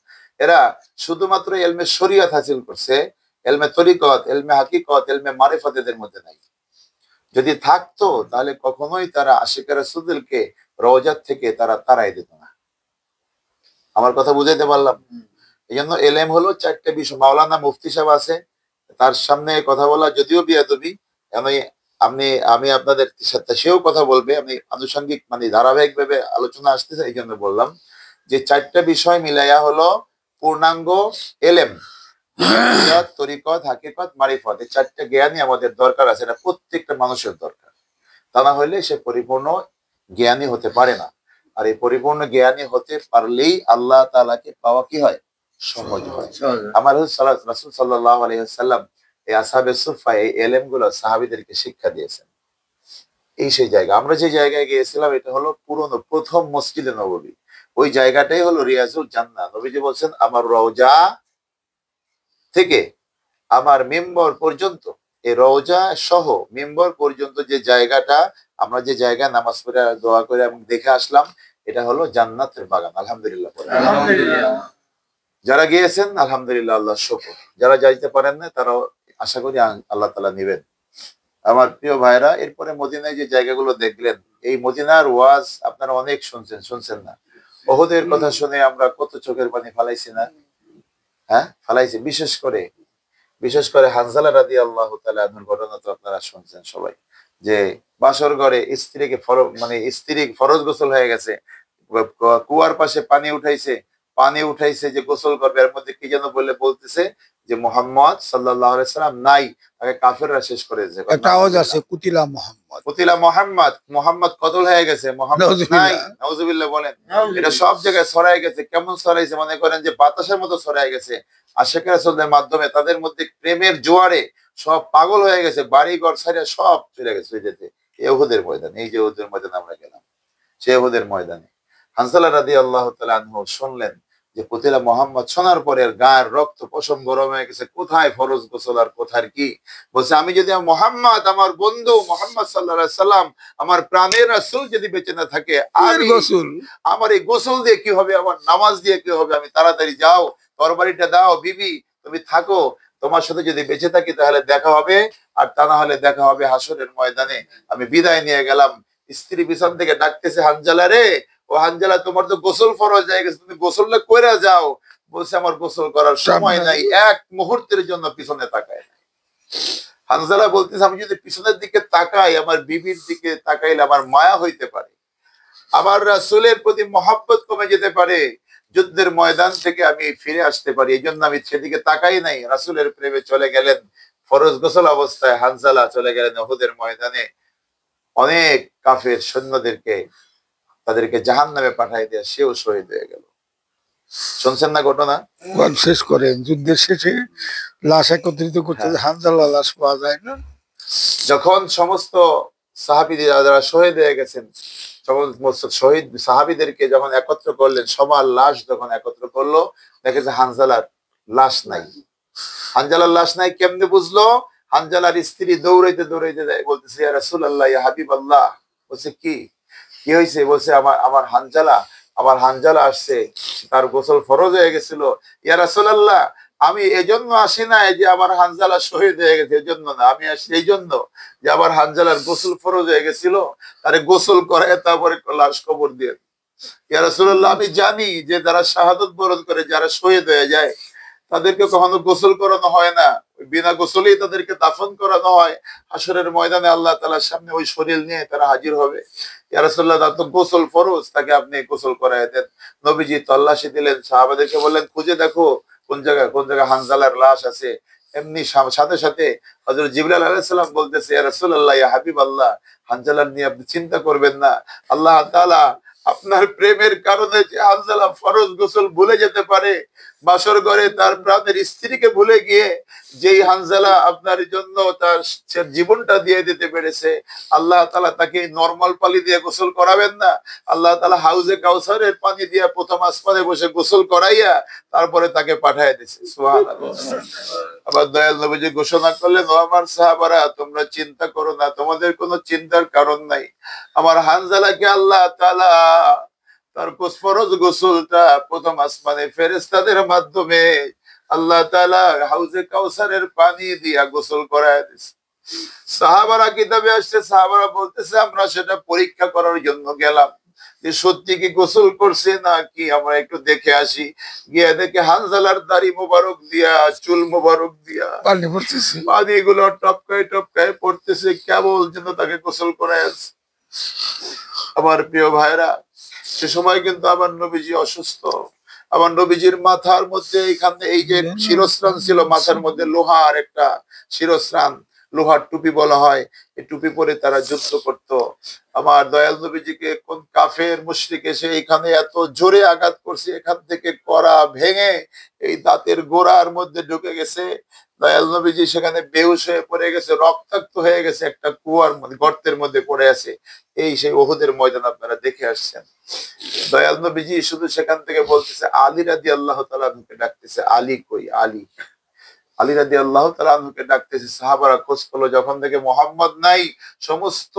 এরা শুধুমাত্র এলমে শরিয়ত হাসিল করছে, এলমে তরিকত, এলমে হাকিকত, এলমে মারিফত এদের মধ্যে নাই। যদি থাকতো তাহলে কখনোই তারা আশিকে রাসূলকে রওজাত থেকে তারা তাড়াই দিত না। আমার কথা বুঝাইতে পারলাম? এই জন্য এলেম হলো চারটে বিষয়। মাওলানা মুফতি সাহেব আছে, তার সামনে কথা বলা যদিও বিয়াদবি, আমি আমি আপনাদের সাথে সেও কথা বলবে, আমি আনুষঙ্গিক মানে ধারাবাহিক ভাবে আলোচনা আসতেছে, এই জন্য বললাম যে চারটা বিষয় মিলাইয়া হলো পূর্ণাঙ্গ এলেম। তরিকত, হাকিকত, মারিফত, এই চারটে জ্ঞানই আমাদের দরকার আছে, এটা প্রত্যেকটা মানুষের দরকার। তা না হলে সে পরিপূর্ণ জ্ঞানী হতে পারে না। আর এই পরিপূর্ণ জ্ঞানী হতে পারলেই আল্লাহ তাআলাকে পাওয়া কি হয়? সহজ হয়। আমার রাসূল সাল্লাল্লাহু আলাইহি ওয়াসাল্লাম এই আসহাবে সুফফা এই এলেম গুলো সাহাবীদেরকে শিক্ষা দিয়েছেন। এই সেই জায়গা, আমরা যে জায়গায় গিয়েছিলাম এটা হলো পুরনো প্রথম মসজিদে নববী। ওই জায়গাটাই হলো রিয়াজুল জান্নাহ। নবীজি বলছেন আমার রওজা থেকে আমার মিম্বর পর্যন্ত, এই রওজা সহ মিম্বর পর্যন্ত যে জায়গাটা, আমরা যে জায়গায় নামাজ পড়ে দোয়া করে এবং দেখে আসলাম, এটা হলো জান্নাতের বাগান। আলহামদুলিল্লাহ। আলহামদুলিল্লাহ। যারা গিয়েছেন আলহামদুলিল্লাহ, আল্লাহ শুকর। যারা যাইতে পারেন না তারাও আশা করি আল্লাহ তাআলা নিবেন। আমার প্রিয় ভাইরা, এরপরে মদিনায় যে জায়গাগুলো দেখলেন, এই মদিনার ওয়াজ আপনারা অনেক শুনছেন না? ওহুদের কথা শুনে আমরা কত চোখের পানি ফালাইছি না? হ্যাঁ, ফালাইছি। বিশেষ করে হানজালা রাদিয়াল্লাহু তাআলা আনহুর ঘটনা তো আপনারা শুনছেন সবাই, যে বাসর ঘরে স্ত্রীকে স্ত্রী ফরজ গোসল হয়ে গেছে, কুয়ার পাশে পানি উঠাইছে যে গোসল করবে, এর মধ্যে কি যেন বলতেছে যে মুহাম্মদ সাল্লাল্লাহু আলাইহি সাল্লাম নাই, তাকে কাফেররা শেষ করে দিয়েছে। একটা আওয়াজ আছে, কুতিলা মুহাম্মদ, কুতিলা মুহাম্মদ কতল হয়ে গেছে, মুহাম্মদ নাই। নাউজুবিল্লাহ বলেন। এটা সব জায়গায় ছড়াই গেছে। কেমন ছড়াইছে? মনে করেন যে বাতাসের মতো ছড়াই গেছে। আশিকে রাসূলের মাধ্যমে তাদের মধ্যে প্রেমের জোয়ারে সব পাগল হয়ে গেছে, বাড়ি ঘর ছাড়িয়ে সব চলে গেছে যেতে উহুদের ময়দানে। এই যে উহুদের ময়দানে আমরা গেলাম, সেই উহুদের ময়দানে হানজালা রাদিয়াল্লাহু তাআলা আনহু শুনলেন যে কুতিলা মুহাম্মদ। শোনার পরে গায়ের রক্ত পশম গরম হয়ে গেছে, কোথায় ফরজ গোসল আর কোথায় কি? বলছে আমি যদি মুহাম্মদ, আমার বন্ধু মুহাম্মদ সাল্লাল্লাহু আলাইহি সাল্লাম, আমার প্রাণের রাসূল যদি বেঁচে না থাকে, আমার এই গোসল দিয়ে কি হবে, আমার নামাজ দিয়ে কি হবে? আমি তাড়াতাড়ি যাও, তরবারিটা দাও, বিবি তুমি থাকো, তোমার সাথে যদি বেঁচে থাকি তাহলে দেখা হবে, আর তা না হলে দেখা হবে হাসরের ময়দানে। আমি বিদায় নিয়ে গেলাম। স্ত্রী পিছন থেকে ডাকতেছে, হানজালা রে, ও হানজালা, তোমার তো গোসল ফরজ হয়ে গেছে, তুমি গোসলটা কইরা যাও। বলছে আমার গোসল করার সময় নাই, এক মুহূর্তের জন্য পিছনে তাকায় নাই। হানজালা বলতেছে আমি যদি পিছনের দিকে তাকাই, আমার বিবির দিকে তাকাইলে আমার মায়া হইতে পারে, আবার রাসূলের প্রতি মহব্বত কমে যেতে পারে, যুদ্ধের ময়দান থেকে আমি ফিরে আসতে পারি, এই জন্য আমি সেদিকে তাকাই নাই। রাসূলের প্রেমে চলে গেলেন। ফরজ গোসল অবস্থায় হানজালা চলে গেলেন উহুদের ময়দানে। অনেক কাফের সৈন্যদেরকে তাদেরকে জাহান্নামে পাঠাই দিয়ে সেও শহীদ হয়ে গেল। শুনছেন না ঘটনা? শেষ করেন, যুদ্ধের শেষে লাশ একত্রিত করতে হানজালা লাশ পাওয়া যায় না। যখন সমস্ত সাহাবীরা যারা শহীদ হয়ে গেছেন, সমস্ত শহীদ সাহাবীদেরকে যখন একত্র করলেন, সবার লাশ যখন একত্র করলো, দেখেছে হানজালার লাশ নাই। হানজালার লাশ নাই কেমনে বুঝলো? হানজালার স্ত্রী দৌড়াইতে যায়, বলতেছে ইয়া রাসূলুল্লাহ, ইয়া হাবিবাল্লাহ। বলছে কি হয়েছে? বলছে আমার হানজালা আসছে, তার গোসল ফরজ হয়ে গেছিল। ইয়া রাসূলুল্লাহ, আমি এজন্য আসি না যে আমার হানজালা শহীদ হয়ে গেছে, এজন্য না, আমি আসি এই জন্য যে আমার হানজালার গোসল ফরজ হয়ে গেছিল, তারে গোসল করে তারপরে লাশ কবর দিয়ে। ইয়া রাসূলুল্লাহ, আমি জানি যে যারা শাহাদত বরণ করে, যারা শহীদ হয়ে যায়, তাদেরকে কখনো গোসল করানো হয় না, বিনা গোসলেই তাদেরকে দাফন করানো হয়। হাসরের ময়দানে আল্লাহ তাআলার সামনে ওই শরীর নিয়ে তারা হাজির হবে। ইয়া রাসূলুল্লাহ, তার তো গোসল ফরজ, তাকে আপনি গোসল করায় দেন। নবীজি তল্লাশি দিলেন, সাহাবাদেরকে বললেন খুঁজে দেখো কোন জায়গায় হানজালার লাশ আছে। এমনি সাথে সাথে হযরত জিবরাইল আলাইহিস সালাম বলতেছে, ইয়া রাসূলুল্লাহ, ইয়া হাবিবাল্লাহ, হানজালার নিয়ে আপনি চিন্তা করবেন না। আল্লাহ তাআলা আপনার প্রেমের কারণে যে হানজালা ফরজ গোসল ভুলে যেতে পারে, বাসর ঘরে তার প্রাণের স্ত্রীকে ভুলে গিয়ে যেই হানজালা আপনার জন্য তার জীবনটা দিয়ে দিতে পেরেছে, আল্লাহ তাআলা তাকে নরমাল পানি দিয়ে গোসল করাবেন না? আল্লাহ তাআলা হাউজে কাউসারের পানি দিয়ে প্রথম আসমানে বসে গোসল করাইয়া তারপরে তাকে পাঠায় দিয়েছে। সুবহানাল্লাহ। আবার দয়াল নবীজি ঘোষণা করলেন, ও আমার সাহাবারা, তোমরা চিন্তা করো না, তোমাদের কোনো চিন্তার কারণ নাই। আমার হানজালাকে আল্লাহ তাআলা তার ফরজ গোসলটা প্রথম আসমানে ফেরেশতাদের মাধ্যমে আল্লাহ তাআলা হাউজে কাউসারের পানি দিয়া গোসল করায় দিয়েছে। সাহাবারা কিতাবে আসছে, সাহাবারা বলতেছে আমরা সেটা পরীক্ষা করার জন্য গেলাম যে সত্যি কি গোসল করছে না কি, আমরা একটু দেখে আসি। গিয়ে দেখে হানজালার দাড়ি মোবারক দিয়া, চুল মোবারক দিয়া পানি পড়তেছে, পানি গুলো টপকায় টপকায় পড়তেছে, কেবল যেন তাকে গোসল করায় আছে। আমার প্রিয় ভাইরা, সে সময় কিন্তু আমার নবীজি অসুস্থ। আমার নবীজির মাথার মধ্যে এখানে এই যে শিরস্ত্রাণ ছিল, মাথার মধ্যে লোহার একটা শিরস্ত্রাণ, লোহার টুপি বলা হয়, এই টুপি পরে তারা যুদ্ধ করত। আমার দয়াল নবীজিকে কোন কাফের মুশরিক এসে এখানে এত জোরে আঘাত করছে, এখান থেকে কড়া ভেঙে এই দাঁতের গোড়ার মধ্যে ঢুকে গেছে। দয়াল নবীজি সেখানে বেহুশ হয়ে পড়ে গেছে, রক্তাক্ত হয়ে গেছে, একটা কুয়ার মধ্যে, গর্তের মধ্যে পড়ে আছে। এই সেই ওহুদের ময়দান আপনারা দেখে আসছেন। দয়াল নবীজি শুধু সেখান থেকে বলতেছে, আলী রাদিয়াল্লাহু তাআলা আনহুকে ডাকতেছে, আলী কই, আলী, আলী রাদিয়াল্লাহু তাআলা আনহুকে ডাকতেছে। সাহাবারা খোঁজ করলো, যখন থেকে মোহাম্মদ নাই, সমস্ত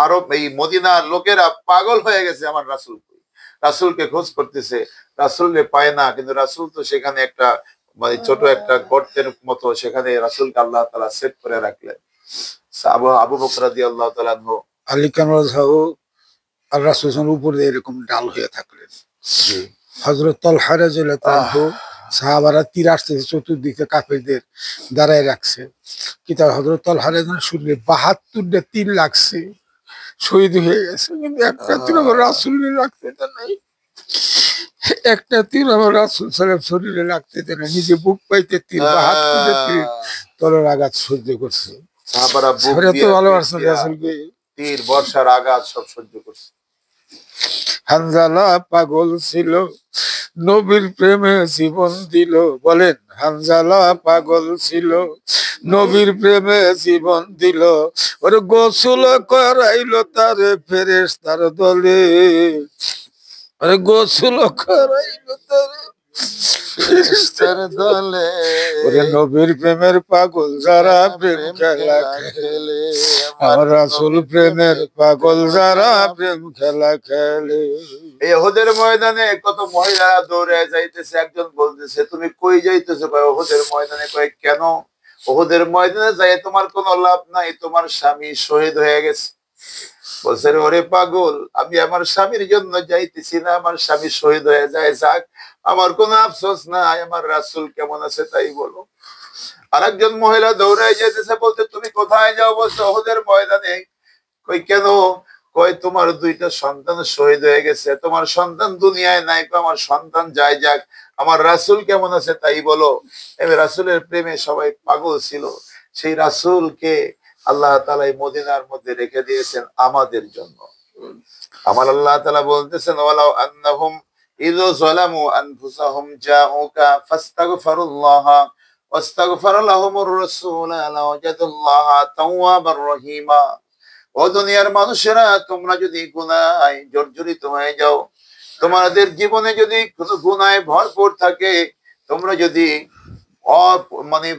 আরব এই মদিনার লোকেরা পাগল হয়ে গেছে, আমার রাসূল কই। রাসূলকে খোঁজ করতেছে, রাসূলকে পায় না, কিন্তু রাসূল তো সেখানে একটা মানে ছোট একটা গর্তের মতো, সেখানে রাসূলকে আল্লাহ তাআলা সেট করে রাখলেন। আবু বকর রাদিয়াল্লাহু তাআলা আনহু আলী কামরাজ হাও আর রাসূলের উপরে এরকম ডাল হয়ে থাকলেন। জি হযরত তালহা রাদিয়াল্লাহু তাআলা সাহাবারা তীর আসতেছে, চতুর্দিকে কাফেরদের দাঁড়ায় রাখছে। কিন্তু হযরত তালহা রাদিয়াল্লাহু শরীরে ৭২টা তীর লাগছে, শহীদ হয়ে গেছে, কিন্তু একটা তীর আমার রাসূলের রাখতে দেন নাই। একটা তীর আমার রাসূল সাল্লাল্লাহু আলাইহি ওয়াসাল্লাম শরীরে লাগতে দেন নাই। নিজে বুক পাইতে তীর, ৭২টা তীর তলোয়ার আঘাত সহ্য করছে। সাহাবারা বুক সাহাবারা তো দিয়ে ভালোবাসতেন রাসূলকে। তীর বর্ষার আঘাত সব সহ্য করছে। হানজালা পাগল ছিল, নবীর প্রেমে জীবন দিল। বলেন, হানজালা পাগল ছিল, নবীর প্রেমে জীবন দিল। ওরে গোসল করাইলো তারে ফেরেশতার দলে, ওরে গোসল করাইলো তারে ফেরেশতার দলে। ওরে নবীর প্রেমের পাগল যারা প্রেম খেলা খেলে, আমার রাসূল প্রেমের পাগল যারা প্রেম খেলা খেলে। এই ওহুদের ময়দানে কত মহিলারা দৌড়ে যাইতেছে, একজন বলতেছে তুমি কই যাইতেছো? কয় ওহুদের ময়দানে। কয় কেন? ওহুদের ময়দানে যাই তোমার কোনো লাভ নাই, তোমার স্বামী শহীদ হয়ে গেছে। বলছে, ওরে পাগল, আমি আমার স্বামীর জন্য যাইতেছি না, আমার স্বামী শহীদ হয়ে যায়, যাক, আমার কোনো আফসোস নাই, আমার রাসূল কেমন আছে তাই বলো। আরেকজন মহিলা দৌড়ায় যেতেছে, বলতে তুমি কোথায় যাও? বলছে ওহুদের ময়দানে। কই কেন? কই তোমার 2টা সন্তান শহীদ হয়ে গেছে, তোমার সন্তান দুনিয়ায় নাই। আমার সন্তান যাই যাক, আমার রাসূল কেমন আছে তাই বলো। এবার রাসূলের প্রেমে সবাই পাগল ছিল। সেই রাসূলকে আল্লাহ তাআলা এই মদিনার মধ্যে রেখে দিয়েছেন আমাদের জন্য। আমার আল্লাহ তাআলা বলতেছেন, ওয়ালাউ আন্নাহুম ইযু যালামু আনফুসাহুম জাউকা ফাস্তাগফিরুল্লাহ ওয়াস্তাগফারা লাহুমুর রাসূল লাওয়াজাদুল্লাহা তাওয়াবার রহিমা। ও দুনিয়ার মানুষেরা, তোমরা যদি গুনাহে জর্জরিত হয়ে যাও, তোমাদের জীবনে যদি কোনো গুনাহে ভরপুর থাকে, তোমরা যদি মানে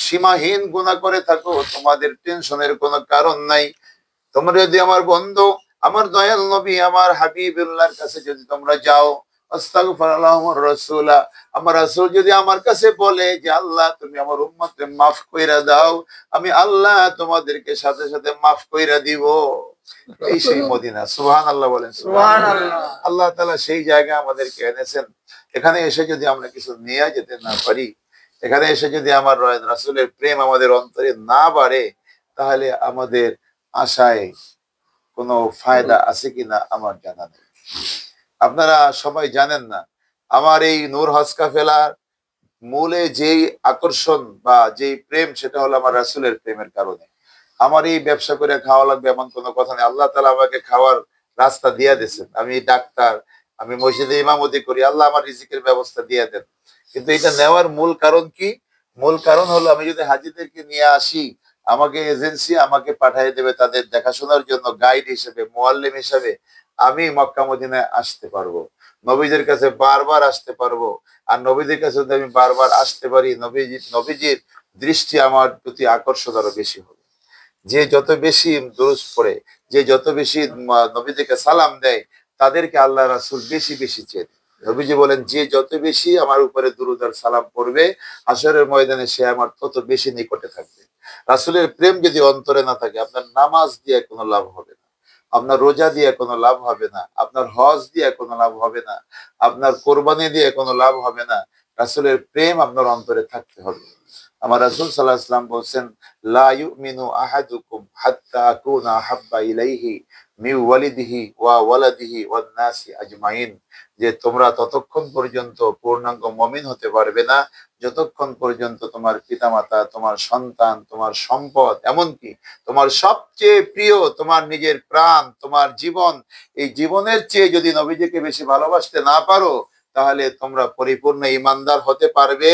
সীমাহীন গুনাহ করে থাকো, তোমাদের টেনশনের কোনো কারণ নাই। তোমরা যদি আমার বন্ধু, আমার দয়াল নবী, আমার হাবিবুল্লাহর কাছে যদি তোমরা যাও, আস্তাগফিরুল্লাহ লাহুমুর রাসূল, আমার রাসূল যদি আমার কাছে বলে যে আল্লাহ তুমি আমার উম্মতকে মাফ কইরা দাও, আমি আল্লাহ তোমাদেরকে সাথে সাথে মাফ কইরা দিব। এই সেই মদিনা। সুবহানাল্লাহ বলেন। সুবহানাল্লাহ। আল্লাহ তাআলা সেই জায়গায় আমাদেরকে এনেছেন। এখানে এসে যদি আমরা কিছু নিয়ে যেতে না পারি, এখানে এসে যদি আমার রাসূলের প্রেম আমাদের অন্তরে না বাড়ে, তাহলে আমাদের আশায় কোনো ফায়দা আছে কিনা আমার জানা নেই। আপনারা সবাই জানেন না, আমার এই নূর হজ কাফেলার মূলে যেই আকর্ষণ বা যেই প্রেম, সেটা হলো আমার রাসূলের প্রেমের কারণে। আমার এই ব্যবসা করে খাওয়া লাগবে এমন কোনো কথা নেই। আল্লাহ তাআলা আমাকে খাওয়ার রাস্তা দিয়ে দিয়েছেন। আমি ডাক্তার, আমি মসজিদে ইমামতি করি, আল্লাহ আমার রিজিকের ব্যবস্থা দিয়ে দেন। কিন্তু এটা নেওয়ার মূল কারণ কি? মূল কারণ হলো, আমি যদি হাজীদেরকে নিয়ে আসি, আমাকে এজেন্সি আমাকে পাঠিয়ে দেবে তাদের দেখাশোনার জন্য, গাইড হিসেবে, মুআল্লিম হিসেবে। আমি মক্কা মদিনায় আসতে পারবো, নবীদের কাছে বারবার আসতে পারবো। আর নবীদের কাছে যদি আমি বারবার আসতে পারি, নবীজির দৃষ্টি আমার প্রতি আকর্ষণ আরো বেশি হবে। যে যত বেশি দুরূদ পড়ে, যে যত বেশি নবীদেরকে সালাম দেয়, তাদেরকে আল্লাহ রাসূল বেশি বেশি চেনে। নবীজি বলেন, যে যত বেশি আমার উপরে দুরূদ আর সালাম পড়বে, হাশরের ময়দানে সে আমার তত বেশি নিকটে থাকবে। রাসূলের প্রেম যদি অন্তরে না থাকে, আপনার নামাজ দিয়ে কোনো লাভ হবে না, আপনার রোজা দিয়ে কোনো লাভ হবে না, আপনার হজ দিয়ে কোনো লাভ হবে না, আপনার কোরবানি দিয়ে কোনো লাভ হবে না। রাসূলের প্রেম আপনার অন্তরে থাকতে হবে। আমার রাসূল সাল্লাল্লাহু আলাইহি ওয়াসাল্লাম বলছেন, লা ইউমিনু আহাদুকুম হাত্তা আকুনা হাব্বা ইলাইহি মিন ওয়ালিদিহি ওয়া ওয়ালাদিহি ওয়ান নাসি আজমাইন। যে তোমরা ততক্ষণ পর্যন্ত পূর্ণাঙ্গ মুমিন হতে পারবে না, যতক্ষণ পর্যন্ত তোমার পিতামাতা, তোমার সন্তান, তোমার সম্পদ, এমনকি তোমার সবচেয়ে প্রিয়, তোমার নিজের প্রাণ, তোমার জীবন, এই জীবনের চেয়ে যদি নবীজিকে বেশি ভালোবাসতে না পারো, তাহলে তোমরা পরিপূর্ণ ঈমানদার হতে পারবে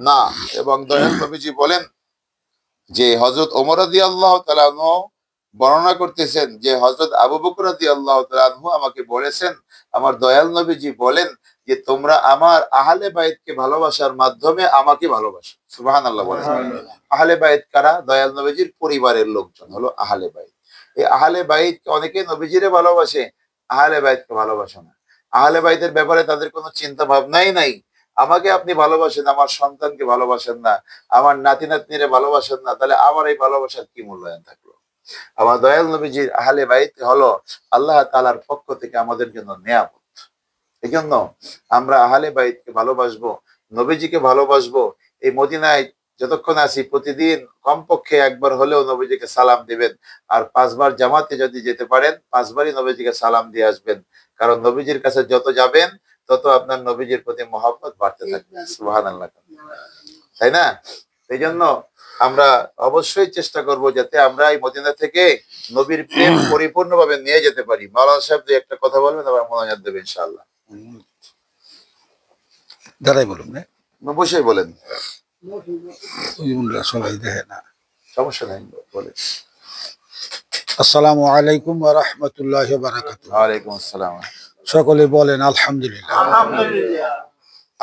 না। এবং দয়াল নবীজি বলেন যে, হযরত ওমর রাদিয়াল্লাহু তাআলা আনহু বর্ণনা করতেছেন যে, হযরত আবু বকর রাদিয়াল্লাহু তাআলা আনহু আমাকে বলেছেন, আমার দয়াল নবীজি বলেন যে, তোমরা আমার আহলে বাইতকে ভালোবাসার মাধ্যমে আমাকে ভালোবাসো। সুবহানাল্লাহ বলেন। আহলে বাইত কারা? দয়াল নবীজির পরিবারের লোকজন হলো আহলে বাইত। এই আহলে বাইতকে অনেকে নবীজিরে ভালোবাসে, আহলে বাইতকে ভালোবাসে না। আহলে বাইতের ব্যাপারে তাদের কোনো চিন্তা ভাবনাই নাই। আমাকে আপনি ভালোবাসেন, আমার সন্তানকে ভালোবাসেন না, আমার নাতি নাতনিরে ভালোবাসেন না, তাহলে আমার এই ভালোবাসার কি মূল্যায়ন থাকলো? আমার দয়াল নবীজির আহলে বাইত হলো আল্লাহ তাআলার পক্ষ থেকে আমাদের জন্য নিয়ামত। এই জন্য আমরা আহলে বাইতকে ভালোবাসবো, নবীজিকে ভালোবাসবো। এই মদিনায় যতক্ষণ আছি, প্রতিদিন কমপক্ষে একবার হলেও নবীজিকে সালাম দিবেন। আর 5 বার জামাতে যদি যেতে পারেন, 5 বারই নবীজিকে সালাম দিয়ে আসবেন। কারণ নবীজির কাছে যত যাবেন, তত আপনার নবীজির প্রতি মহব্বত বাড়তে থাকবে। সুবহানাল্লাহ, তাই না? এই জন্য আমরা অবশ্যই চেষ্টা করব যাতে আমরা এই মদিনা থেকে নবীর প্রেম পরিপূর্ণভাবে নিয়ে যেতে পারি। মাওলানা সাহেব দুই একটা কথা বলবেন, আবার মনোজাত দেবে ইনশাআল্লাহ। দাঁড়াই বলুন না, বসেই বলেন, সবাই দেখে না। সমস্যা নাই, বলেন। আসসালামু আলাইকুম ওয়া রাহমাতুল্লাহি ওয়া বারাকাতুহু। ওয়ালাইকুম আসসালাম। সকলে বলেন আলহামদুলিল্লাহ। আলহামদুলিল্লাহ।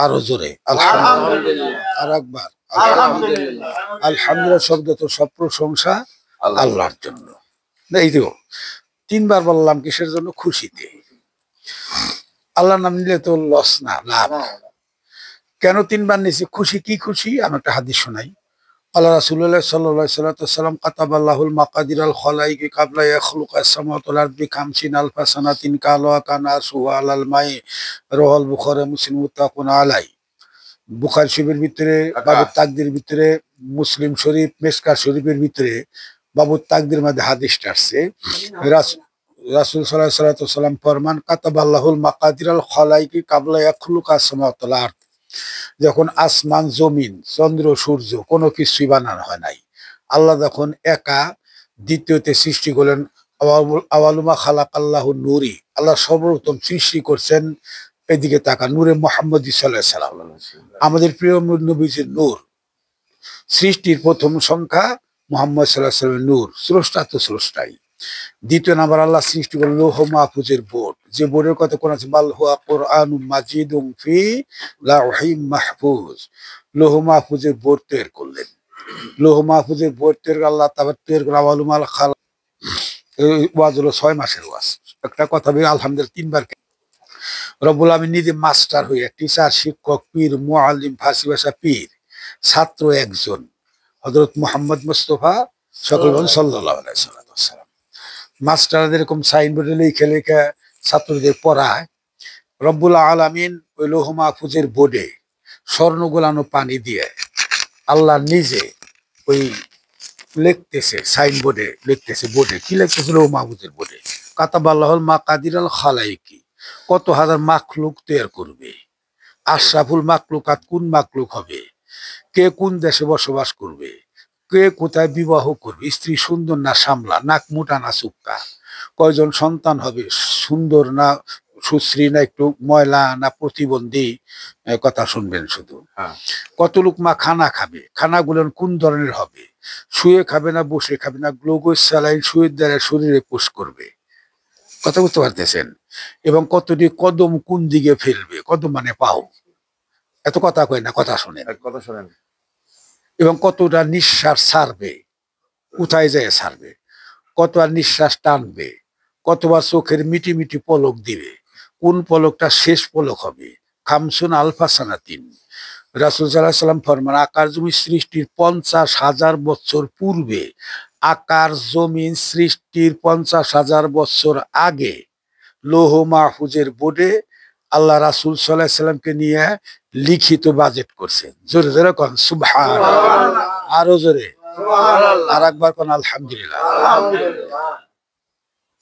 আরো জোরে আলহামদুলিল্লাহ। আলহামদুলিল্লাহ। আর একবার আলহামদুলিল্লাহ। আলহামদুলিল্লাহ। শব্দ তো সব প্রশংসা আল্লাহ। আল্লাহর জন্য। এই তো 3 বার বললাম কিসের জন্য? খুশিতে। আল্লাহর নাম নিলে তো লস না, লাভ। কেন 3 বার নিয়েছি? খুশি। কি খুশি? আমি একটা হাদিস শোনাই। আল্লাহ রাসূলুল্লাহ সাল্লাল্লাহু আলাইহি ওয়াসাল্লাম কাতাবাল্লাহুল মাকাদিরাল খালাইকি কাবলা ইয়াখলুকাস সামাওয়াতি ওয়াল আরদি 50 আলফা সানাতিন কালা কানা সুআলাল মাই। রাওয়াহুল বুখারী মুসলিম মুত্তাফাকুন আলাই। বুখারী শরীফের ভিতরে বাবুত তাকদির ভিতরে, মুসলিম শরীফ মিশকাত শরীফের ভিতরে বাবুত তাকদির মধ্যে হাদিসটা আসছে। রাসূল সাল্লাল্লাহু আলাইহি ওয়াসাল্লাম ফরমান, কাতাবাল্লাহুল মাকাদিরাল খালাইকি কাবলা ইয়াখলুকাস সামাওয়াতি ওয়াল আরদি। যখন আসমান, জমিন, চন্দ্র, সূর্য কোনো কিছুই বানানো হয় নাই, আল্লাহ যখন একা দ্বিতীয়তে সৃষ্টি করলেন, আওয়ালুমা খালাক আল্লাহ নূরি, আল্লাহ সর্বপ্রথম সৃষ্টি করছেন, এদিকে তাকা, নূরে মুহাম্মদ সাল্লাল্লাহু আলাইহি সাল্লাম, আমাদের প্রিয় নবীজির নূর। সৃষ্টির প্রথম সংখ্যা মুহাম্মদ সাল্লাল্লাহু আলাইহি সাল্লামের নূর। স্রষ্টা তো স্রষ্টাই। দ্বিতীয় নাম্বার আল্লাহ সৃষ্টি করলেন লৌহ মাহফুজের বোর্ড, যে বোর্ডের কথা কোন আছে, বাল হুয়া কুরআনুম মাজিদুম ফি লাওহিম মাহফুজ। লৌহ মাহফুজের বোর্ড তৈরি করলেন। লৌহ মাহফুজের বোর্ড তৈরি আল্লাহ তাআলা তৈরি করে আওয়ালুমাল খাল। ওয়াজ হলো 6 মাসের ওয়াজ। একটা কথা বলি, আলহামদুলিল্লাহ 3 বার রব্বুল আমিন নিজে মাস্টার হয়ে, টিচার, শিক্ষক, পীর, মুআল্লিম, ফার্সি ভাষা পীর, ছাত্র একজন, হযরত মুহাম্মদ মুস্তাফা সাল্লাল্লাহু আলাইহি ওয়াসাল্লাম। মাস্টারদের এরকম সাইনবোর্ডে লিখে লিখে ছাত্রদের পড়ায়। রব্বুল আলামিন ওই লৌহ মাহফুজের বোর্ডে স্বর্ণ গোলানো পানি দিয়ে আল্লাহ নিজে ওই লিখতেছে, সাইনবোর্ডে লিখতেছে, বোর্ডে কি লিখতেছিল, ও মাহবুদের বোর্ডে, কাতাবাল্লাহুল মাকাদির আল খালাইকি, কত হাজার মাখলুক তৈরি করবে, আশরাফুল মাকলুকাত কোন মাকলুক হবে, কে কোন দেশে বসবাস করবে, কে কোথায় বিবাহ করবে, স্ত্রী সুন্দর না সামলা, নাক মোটা না চুক্কা, কয়জন সন্তান হবে, সুন্দর না সুশ্রী না একটু ময়লা না প্রতিবন্ধী, কথা শুনবেন শুধু। হ্যাঁ। কত লোক মা খানা খাবে, খানাগুলো কোন ধরনের হবে, শুয়ে খাবে না বসে খাবে না, গ্লুকোজ স্যালাইন শুয়ের দ্বারা শরীরে পুশ করবে, কথা বুঝতে পারতেছেন, এবং কতটি কদম কোন দিকে ফেলবে, কদম মানে পাও, এত কথা কয় না, কথা শোনেন, এক কথা শোনেন। এবং কতটা নিঃশ্বাস ছাড়বে, কোথায় যায় ছাড়বে, কতবার নিঃশ্বাস টানবে, কতবার চোখের মিটি মিটি পলক দিবে, কোন পলকটা শেষ পলক হবে, খামসুন আলফা সানাতিন, রাসূল সাল্লাল্লাহু আলাইহি সাল্লাম ফরমান আকার জমি সৃষ্টির 50,000 বছর পূর্বে, আকার জমিন সৃষ্টির 50,000 বছর আগে লৌহ মাহফুজের বোর্ডে আল্লাহ রাসূল সাল্লাল্লাহু আলাইহি সাল্লামকে নিয়ে লিখিত বাজেট করছেন। জোরে জোরে কোন সুবহানাল্লাহ, আরো জোরে, আর একবার কোন আলহামদুলিল্লাহ। আলহামদুলিল্লাহ।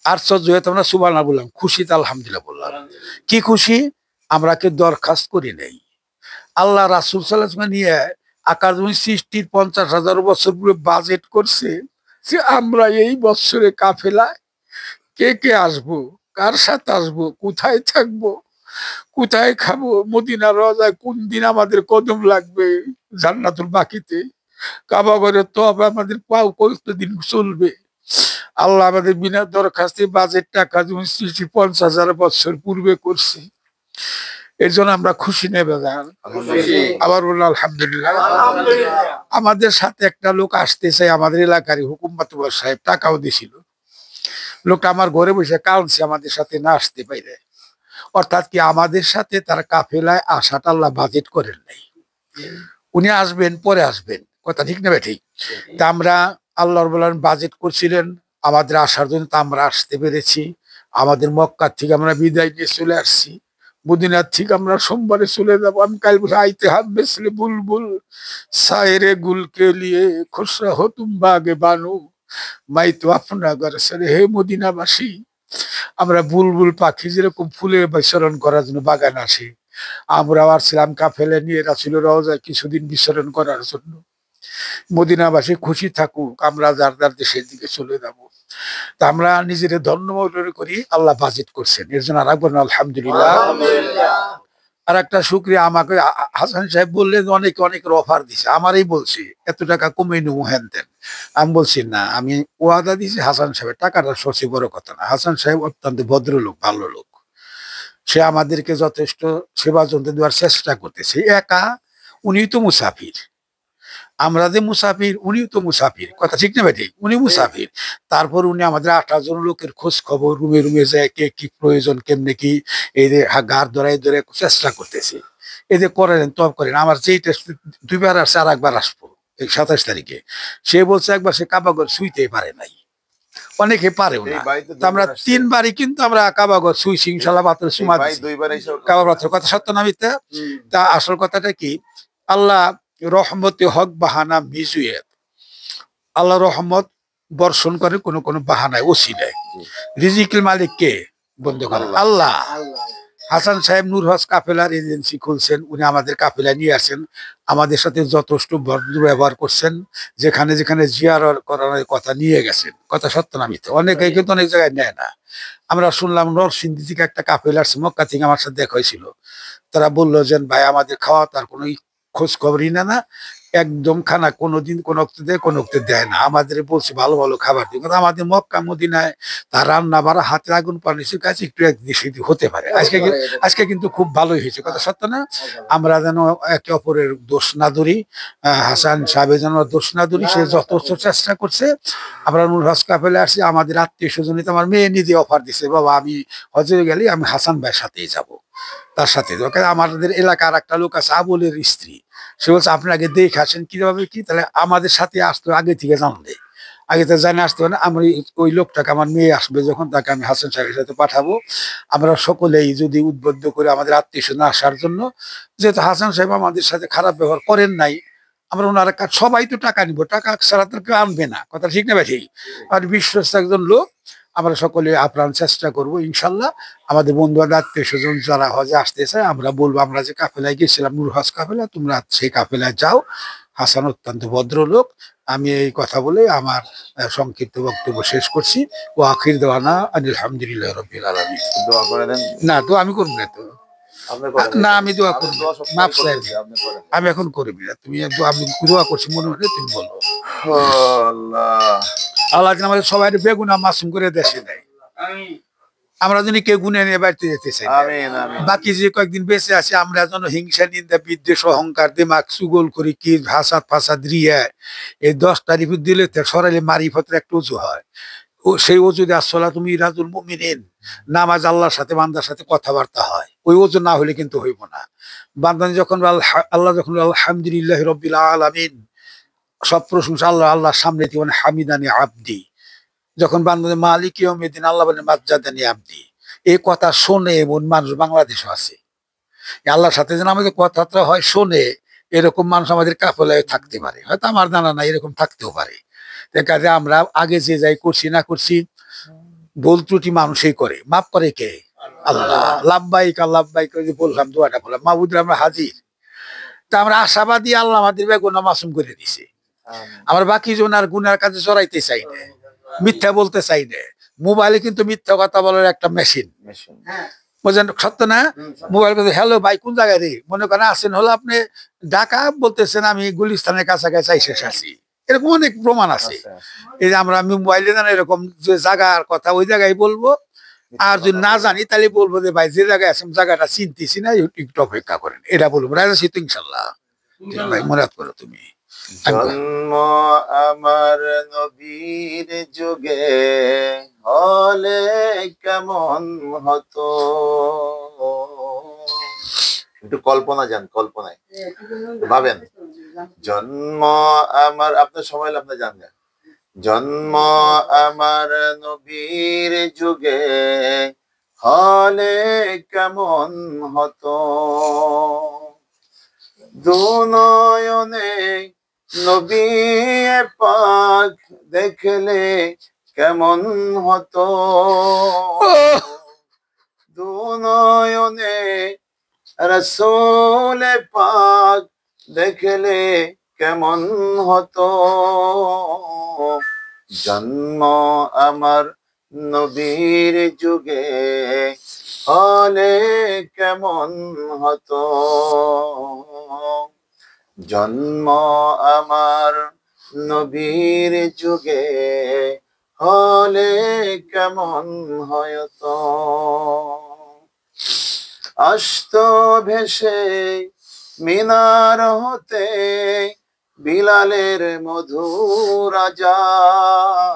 আশ্চর্য হয়ে তোমরা সুবহানাল্লাহ বললাম, খুশিতে আলহামদুলিল্লাহ বললাম। কি খুশি? আমরা কি দরখাস্ত করি নাই? আল্লাহ রাসূল সাল্লাল্লাহু আলাইহি ওয়াসাল্লাম নিয়ে আকাশ জমি সৃষ্টির 50,000 বছর পূর্বে বাজেট করছে যে আমরা এই বছরে কাফেলায় কে কে আসবো, কার সাথে আসবো, কোথায় থাকবো, কোথায় খাবো, মদিনা রওজায় কোন দিন আমাদের কদম লাগবে, জান্নাতুল বাকিতে কাবা ঘরে তো আমাদের পাও কতদিন চলবে। আল্লাহ আমাদের বিনা দরখাস্তে বাজেট টাকা জমি সৃষ্টি 50,000 বছর পূর্বে করছে। এর জন্য আমরা খুশি নেবে যান, খুশি। আবার বলল আলহামদুলিল্লাহ। আলহামদুলিল্লাহ। আমাদের সাথে একটা লোক আসতে চাই, আমাদের এলাকারই হুকুম মাতুব্বর সাহেব, টাকাও দিছিল। লোকটা আমার ঘরে বসে কাঁদছে আমাদের সাথে না আসতে পাইলে, অর্থাৎ কি আমাদের সাথে তার কাফেলায় আসাটা আল্লাহ বাজেট করেন নাই, উনি আসবেন পরে আসবেন, কথা ঠিক না ঠিক? তা আমরা আল্লাহর বলেন বাজেট করছিলেন আমাদের আসার জন্য, তা আমরা আসতে পেরেছি। আমাদের মক্কার থেকে আমরা বিদায় নিয়ে চলে আসছি, মদিনার থেকে আমরা সোমবারে চলে যাবো। আমি কাল বসে আইতে হাত বেসলে বুলবুল সায়রে গুল কে লিয়ে খুশরা হো তুম বাগে বানু, মাই তো আপনা ঘরে সারে, হে মদিনাবাসী, আমরা বুলবুল পাখি যেরকম ফুলের বিচরণ করার জন্য বাগান আসি, আমরা আসছিলাম কাফেলা নিয়ে রাসূল রওজায় কিছুদিন বিচরণ করার জন্য। মদিনাবাসী খুশি থাকুক, আমরা যার যার দেশের দিকে চলে যাব। তা আমরা নিজের ধন্য মনে করি আল্লাহ বাজেট করছেন, এর জন্য আর একবার আলহামদুলিল্লাহ। আলহামদুলিল্লাহ। আর একটা শুক্রিয়া, আমাকে হাসান সাহেব বললেন অনেকে অনেকের অফার দিছে, আমারই বলছি এত টাকা কমে নেবো হেন তেন। আমি বলছি না, আমি ওয়াদা দিয়েছি হাসান সাহেবের টাকাটা সবচেয়ে বড় কথা না। হাসান সাহেব অত্যন্ত ভদ্রলোক, ভালো লোক, সে আমাদেরকে যথেষ্ট সেবা যন্ত্র দেওয়ার চেষ্টা করতেছে। একা উনি তো মুসাফির, আমরা যে মুসাফির উনিও তো মুসাফির, কথা ঠিক না ঠিক? উনি মুসাফির, তারপর উনি আমাদের 18 জন লোকের খোঁজ খবর রুমে রুমে যায় কে কি প্রয়োজন, কেমনে কি এই যে গার ধরাই ধরে চেষ্টা করতেছে। এই যে করেন তব করেন, আমার যেইটা 2বার আসছে আর একবার আসবো এই 27 তারিখে। সে বলছে একবার সে কাবাগর শুইতেই পারে নাই, অনেকে পারেও এই না। ভাই তো তা আমরা 2বার আসছে। 3বারই কিন্তু আমরা কাবাগর শুইছি ইনশাল্লাহ, বাতের এই সুমা ভাই দিছি 2বার এসে কাবা পাথর, কথা সত্য না মিথ্যা? তা আসল কথাটা কি, আল্লাহ রহমতে হক বাহানা মিজুয়েত, আল্লাহ রহমত বর্ষণ করে কোনো কোনো বাহানায় ওসিলায়। রিজিকের মালিক কে? বন্ধ করে আল্লাহ। হাসান সাহেব নূর হজ কাফেলার এজেন্সি খুলছেন, উনি আমাদের কাফেলা নিয়ে আসেন, আমাদের সাথে যথেষ্ট ভদ্র ব্যবহার করছেন, যেখানে যেখানে জিয়ারত করানোর কথা নিয়ে গেছেন, কথা সত্য না মিথ্যা? অনেকে কিন্তু অনেক জায়গায় নেয় না। আমরা শুনলাম নরসিংদী থেকে একটা কাফেলা আসছে, মক্কা থেকে আমার সাথে দেখা হয়েছিল, তারা বললো যে ভাই আমাদের খাওয়া তার কোনো খোঁজ খবরই না, না একদম খানা কোনোদিন কোন অক্ত দেয় কোন অক্ত দেয় না, আমাদের বলছে ভালো ভালো খাবার দিই, কিন্তু আমাদের মক্কা মদিনায় তার রান্না বাড়া হাতের আগুন পানির কাছে একটু একদিন হতে পারে। আজকে কিন্তু খুব ভালোই হয়েছে, কথা সত্য না? আমরা যেন একে অপরের দোষ না ধরি, হাসান সাহেব যেন দোষ না ধরি, সে যথেষ্ট চেষ্টা করছে। আমরা নূর হজ কাফেলা আসছি, আমাদের আত্মীয় স্বজনিত আমার মেয়ে নিজে অফার দিছে, বাবা আমি হজে গেলে আমি হাসান ভাইয়ের সাথেই যাব, তার সাথে। আমাদের এলাকার একটা লোক আছে আবুলের স্ত্রী, সে বলছে আপনি আগে দেখে আসেন কিভাবে কি, তাহলে আমাদের সাথে আসতো আগে থেকে জানলে আগে তো জানে আসতে হবে না, আমি ওই লোকটাকে আমার মেয়ে আসবে যখন তাকে আমি হাসান সাহেবের সাথে পাঠাবো। আমরা সকলেই যদি উদ্বুদ্ধ করে আমাদের আত্মীয় স্বজন আসার জন্য, যেহেতু হাসান সাহেব আমাদের সাথে খারাপ ব্যবহার করেন নাই, আমরা ওনার সবাই তো টাকা নিবো, টাকা ছাড়া তো কেউ আনবে না, কথা ঠিক না ভাই? আর বিশ্বস্ত একজন লোক, আমরা সকলে আপ্রাণ চেষ্টা করব ইনশাল্লাহ। আমাদের বন্ধু বান্ধব আত্মীয় স্বজন যারা হজে আসতেছে আমরা বলবো, আমরা যে কাফেলায় গেছিলাম নূর হজ কাফেলা, তোমরা সেই কাফেলায় যাও। হাসান অত্যন্ত ভদ্রলোক। আমি এই কথা বলে আমার সংক্ষিপ্ত বক্তব্য শেষ করছি। ও আখির দেওয়ানা আলহামদুলিল্লাহ রাব্বিল আলামিন। দোয়া করে দেন। না তো আমি করবো না তো, আপনি করেন। না আমি দোয়া আমি করবো, দোয়া সবসময় মাপ চাই, করতেছি, আপনি করেন। আমি এখন করবি না, তুমি আমি দোয়া করছি মনে মনে, তুমি বলো। ও আল্লাহ, আল্লাহ যেন আমাদের সবাই বেগুনা মাসুম করে দেশে দেয়, আমরা যদি কেউ গুনে নিয়ে বাড়িতে যেতে চাই না। আমিন আমিন। বাকি যে কয়েকদিন বেঁচে আছে আমরা যেন হিংসা, নিন্দা, বিদ্বেষ, অহংকার, দিমাগ সুগোল করি, কি হাসাদ ফাসাদ রিয়া, এই 10 তারিখ দিলে সরাইলে মারিফতের একটা উজু হয়। ও সেই অজু দিয়ে আসলা তুমি রাজুল মুমিনিন, নামাজ আল্লাহর সাথে বান্দার সাথে কথাবার্তা হয়, ওই অজু না হলে কিন্তু হইব না। বান্দান যখন আল্লাহ যখন আলহামদুলিল্লাহ রাব্বিল আলামিন, সব প্রশংসা আল্লাহ, আল্লাহর সামনে মানে হামিদানি আবদি, যখন বান্দাদের মালিক ইয়াউমিদ্দিন আল্লাহ বলেন মাজ্জাদানি আবদি, এই কথা শোনে এমন মানুষ বাংলাদেশও আছে। আল্লাহর সাথে যেন আমাদের কথাবার্তা হয় শোনে, এরকম মানুষ আমাদের কাফেলায় থাকতে পারে, হয়তো আমার জানা নাই, এরকম থাকতেও পারে। কাজে আমরা আগে যে যাই করছি না করছি, ভুল ত্রুটি মানুষই করে, মাফ করে কে? আল্লাহ। লাব্বাইক আল্লাহবাইক যে বললাম, দোয়াটা বললাম, মাহবুদরা আমরা হাজির। তা আমরা আশাবাদী, আল্লাহ আমাদের বেগুনা মাসুম করে দিছে। আমরা বাকি জন আর গুনার কাজে জড়াইতে চাই না, মিথ্যা বলতে চাই না। মোবাইলে কিন্তু মিথ্যা কথা বলার একটা মেশিন, বুঝলেন? সত্য না? মোবাইল করে হ্যালো ভাই কোন জায়গায় রে, মনে করেন আছেন হলো আপনি ঢাকা, বলতেছেন আমি গুলিস্তানের কাছাকাছি শেষ আছি, এরকম অনেক প্রমাণ আছে। এই যে আমরা মোবাইলে জানা এরকম যে জায়গার কথা ওই জায়গায় বলবো, আর যদি না জানি তাহলে বলবো যে ভাই যে জায়গায় আছেন জায়গাটা চিনতেছি না, একটু অপেক্ষা করেন, এটা বলবো। রাজা শীত ইনশাল্লাহ। ভাই মনে করো তুমি। জন্ম আমার নবীর যুগে হলে কেমন হতো, একটু কল্পনা যান, কল্পনায় ভাবেন। জন্ম আমার, আপনার সময় হলে আপনি জানবেন। জন্ম আমার নবীর যুগে হলে কেমন হতো, দুনয়নে নবী পাক দেখলে কেমন হতো, দুনয়নে রাসূল পাক দেখলে কেমন হতো, জন্ম আমার নবীর যুগে হলে কেমন হতো, জন্ম আমার নবীর যুগে হলে কেমন হয়তো, আসত ভেসে মিনার হতে বিলালের মধুর আযান,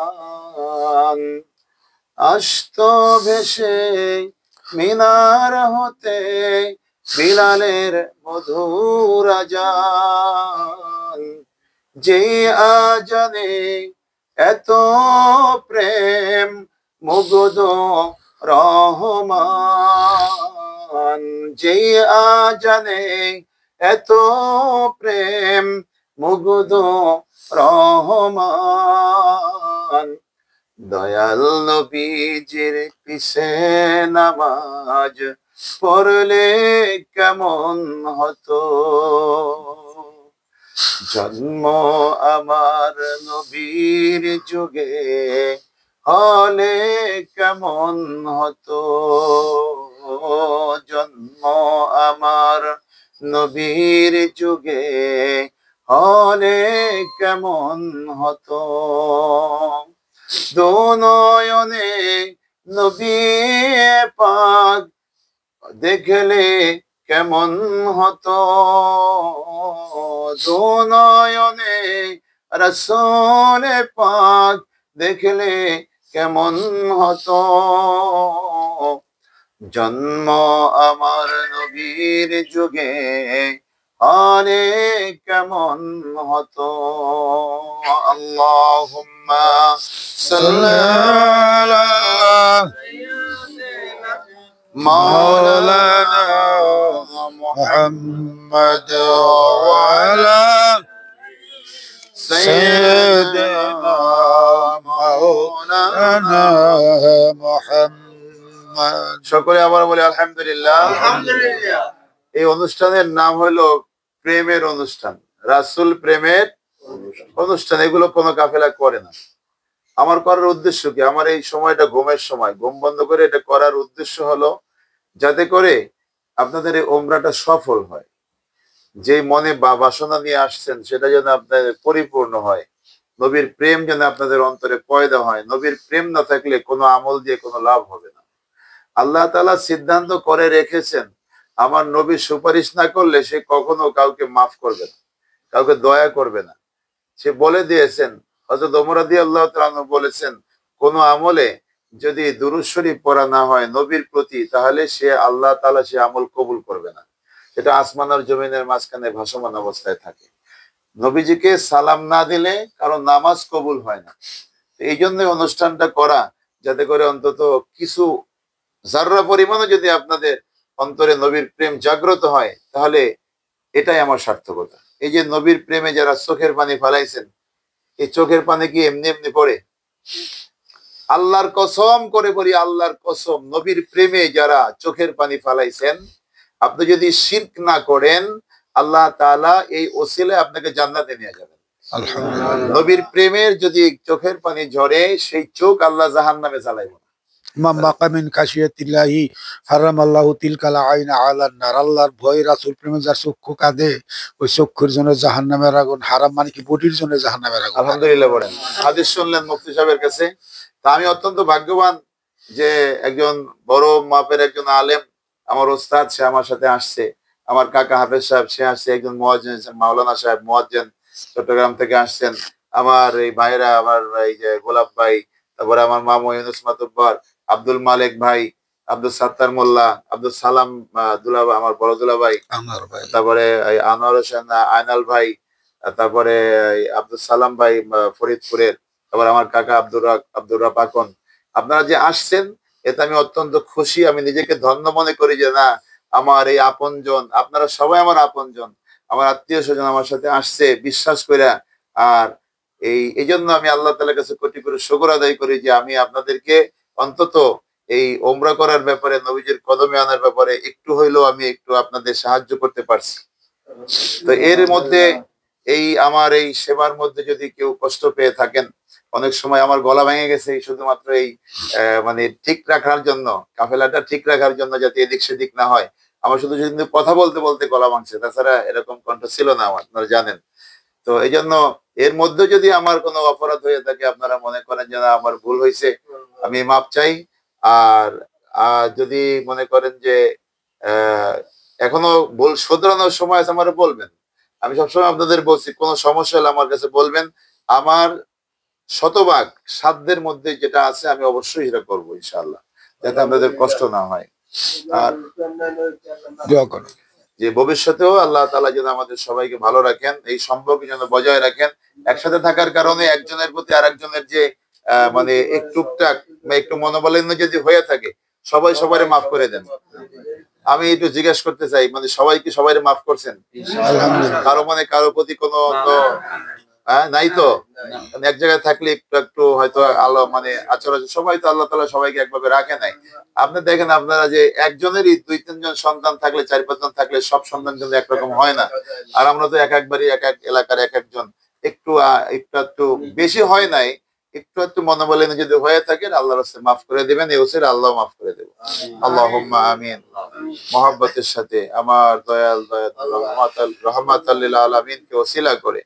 আসত ভেসে মিনার হতে বিলালের মধুর আযান, যে আজানে এত প্রেম মুগ্ধ রহমান, যে আজানে এত প্রেম মুগ্ধ রহমান, দয়াল নবীজির পিছে নামাজ পড়লে কেমন হতো, জন্ম আমার নবীর যুগে হলে কেমন হতো, জন্ম আমার নবীর যুগে হলে কেমন হতো, দুনয়নে নবী পাক দেখলে কেমন হতো, দুনয়নে রাসূল পাক দেখলে কেমন হতো, জন্ম আমার নবীর যুগে অনেক কেমন হতো। আল্লাহুম্মা সাল্লি আলা মাওলানা মুহাম্মদ ওয়া আলা সাইয়্যিদিনা মাওলানা মুহাম্মদ। সকলে আবার বলি আলহামদুলিল্লাহ। আলহামদুলিল্লাহ। এই অনুষ্ঠানের নাম হলো প্রেমের অনুষ্ঠান, রাসূল প্রেমের অনুষ্ঠান। এগুলো কোনো কাফেলা করে না। আমার করার উদ্দেশ্য কি? আমার এই সময়টা ঘুমের সময়, ঘুম বন্ধ করে এটা করার উদ্দেশ্য হলো যাতে করে আপনাদের এই ওমরাটা সফল হয়। যে মনে বাসনা নিয়ে আসছেন সেটা যেন আপনাদের পরিপূর্ণ হয়, নবীর প্রেম যেন আপনাদের অন্তরে পয়দা হয়। নবীর প্রেম না থাকলে কোনো আমল দিয়ে কোনো লাভ হবে না। আল্লাহ তাআলা সিদ্ধান্ত করে রেখেছেন, আমার নবী সুপারিশ না করলে সে কখনো কাউকে মাফ করবে না, কাউকে দয়া করবে না। সে বলে দিয়েছেন, হযরত ওমর রাদিয়াল্লাহু তাআলা আনহু বলেছেন, কোন আমলে যদি দুরূদ শরীফ পড়া না হয় নবীর প্রতি, তাহলে সে আল্লাহ তাআলা সে আমল কবুল করবে না। এটা আসমান আর জমিনের মাঝখানে ভাসমান অবস্থায় থাকে। নবীজিকে সালাম না দিলে কারণ নামাজ কবুল হয় না। এই জন্য অনুষ্ঠানটা করা, যাতে করে অন্তত কিছু যাররা পরিমাণও যদি আপনাদের অন্তরে নবীর প্রেম জাগ্রত হয়, তাহলে এটাই আমার সার্থকতা। এই যে নবীর প্রেমে যারা চোখের পানি ফেলাইছেন, এই চোখের পানি কি এমনি এমনি পড়ে? আল্লাহর কসম করে বলি, আল্লাহর কসম, নবীর প্রেমে যারা চোখের পানি ফেলাইছেন, আপনি যদি শিরক না করেন, আল্লাহ তাআলা এই ওসিলায় আপনাকে জান্নাতে নিয়ে যাবেন। আলহামদুলিল্লাহ। নবীর প্রেমের যদি চোখের পানি ঝরে, সেই চোখ আল্লাহ জাহান্নামে জ্বালাইব না। মা মাকামিন খাশিয়াতিল্লাহি হারামাল্লাহু তিলকাল আইনা আলান নার। আল্লাহর ভয় রাসূল প্রেমে যার চক্ষু কাঁদে, ওই চক্ষুর জন্য জাহান্নামের আগুন হারাম, মানে কি বডির জন্য জাহান্নামের আগুন। আলহামদুলিল্লাহ বলেন। হাদিস শুনলেন মুফতি সাহেবের কাছে। তা আমি অত্যন্ত ভাগ্যবান যে একজন বড় মাপের একজন আলেম, আমার ওস্তাদ, সে আমার সাথে আসছে। আমার কাকা হাফেজ সাহেব সে আসছে, একজন মুয়াজ্জিন মাওলানা সাহেব মুয়াজ্জিন চট্টগ্রাম থেকে আসছেন। আমার এই ভাইরা, আমার এই যে গোলাপ ভাই, তারপরে আমার মামু ইউনুস মাতুব্বর, আব্দুল মালিক ভাই, আব্দুল সাত্তার মোল্লা, আব্দুল সালাম দুলাভাই, আমার বড় দুলাভাই, আমার ভাই তারপরে এই আনোয়ার হোসেন আয়নাল ভাই, তারপরে এই আব্দুল সালাম ভাই ফরিদপুরের, তারপরে আমার কাকা আব্দুর রাপাকন। আপনারা যে আসছেন এতে আমি অত্যন্ত খুশি। আমি নিজেকে ধন্য মনে করি যে না, আমার এই আপনজন, আপনারা সবাই আমার আপনজন, আমার আত্মীয় স্বজন আমার সাথে আসছে বিশ্বাস করে। আর এই জন্য আমি আল্লাহ তাআলার কাছে কোটি কোটি শুকর আদায় করি যে আমি আপনাদেরকে অন্তত এই ওমরা করার ব্যাপারে, নবীজির কদমে আনার ব্যাপারে একটু হইলেও আমি একটু আপনাদের সাহায্য করতে পারছি। তো এর মধ্যে এই আমার এই সেবার মধ্যে যদি কেউ কষ্ট পেয়ে থাকেন, অনেক সময় আমার গলা ভেঙে গেছে শুধুমাত্র এই মানে ঠিক রাখার জন্য, কাফেলাটা ঠিক রাখার জন্য, যাতে এদিক সেদিক না হয়। আমার শুধু শুধু কথা বলতে বলতে গলা ভাঙছে, তাছাড়া এরকম কণ্ঠ ছিল না আমার, আপনারা জানেন। তো এই জন্য এর মধ্যে যদি আমার কোনো অপরাধ হয়ে থাকে, আপনারা মনে করেন যে না আমার ভুল হয়েছে, আমি মাপ চাই। আর যদি মনে করেন যে আহ এখনো ভুল শোধরানোর সময় আছে, আমার বলবেন। আমি সবসময় আপনাদের বলছি, কোনো সমস্যা হলে আমার কাছে বলবেন। আমার শতভাগ সাধ্যের মধ্যে যেটা আছে আমি অবশ্যই সেটা করবো ইনশাআল্লাহ, যাতে আপনাদের কষ্ট না হয়। আর দোয়া করো। যে ভবিষ্যতেও আল্লাহ তাআলা যেন আমাদের সবাইকে ভালো রাখেন, এই সম্পর্ক যেন বজায় রাখেন। একসাথে থাকার কারণে একজনের প্রতি আরেকজনের যে মানে একটু টুকটাক বা একটু মনোমালিন্য যদি হয়ে থাকে, সবাই সবারে মাফ করে দেন। আমি একটু জিজ্ঞেস করতে চাই, মানে সবাই কি সবাই মাফ করছেন? আলহামদুলিল্লাহ। কারো মানে কারো প্রতি কোনো তো নাই তো? মানে এক জায়গায় থাকলে একটু একটু হয়তো আল্লাহ মানে আচরণ, সবাই তো আল্লাহ তাআলা সবাইকে একভাবে রাখে নাই। আপনি দেখেন, আপনারা যে একজনেরই 2-3 জন সন্তান থাকলে, 4-5 জন থাকলে, সব সন্তান কিন্তু একরকম হয় না। আর আমরা তো এক একবারই এক এক এলাকার এক একজন, একটু একটু বেশি হয় নাই, একটু মনোমালিন্য যদি হয়ে থাকে, আল্লাহর রাস্তায় মাফ করে দিবেন। এই ওসির আল্লাহ মাফ করে দেবেন। আল্লাহুম্মা আমিন। মহব্বতের সাথে আমার দয়াল রহমাতাল লিল আলামিনকে ওসিলা করে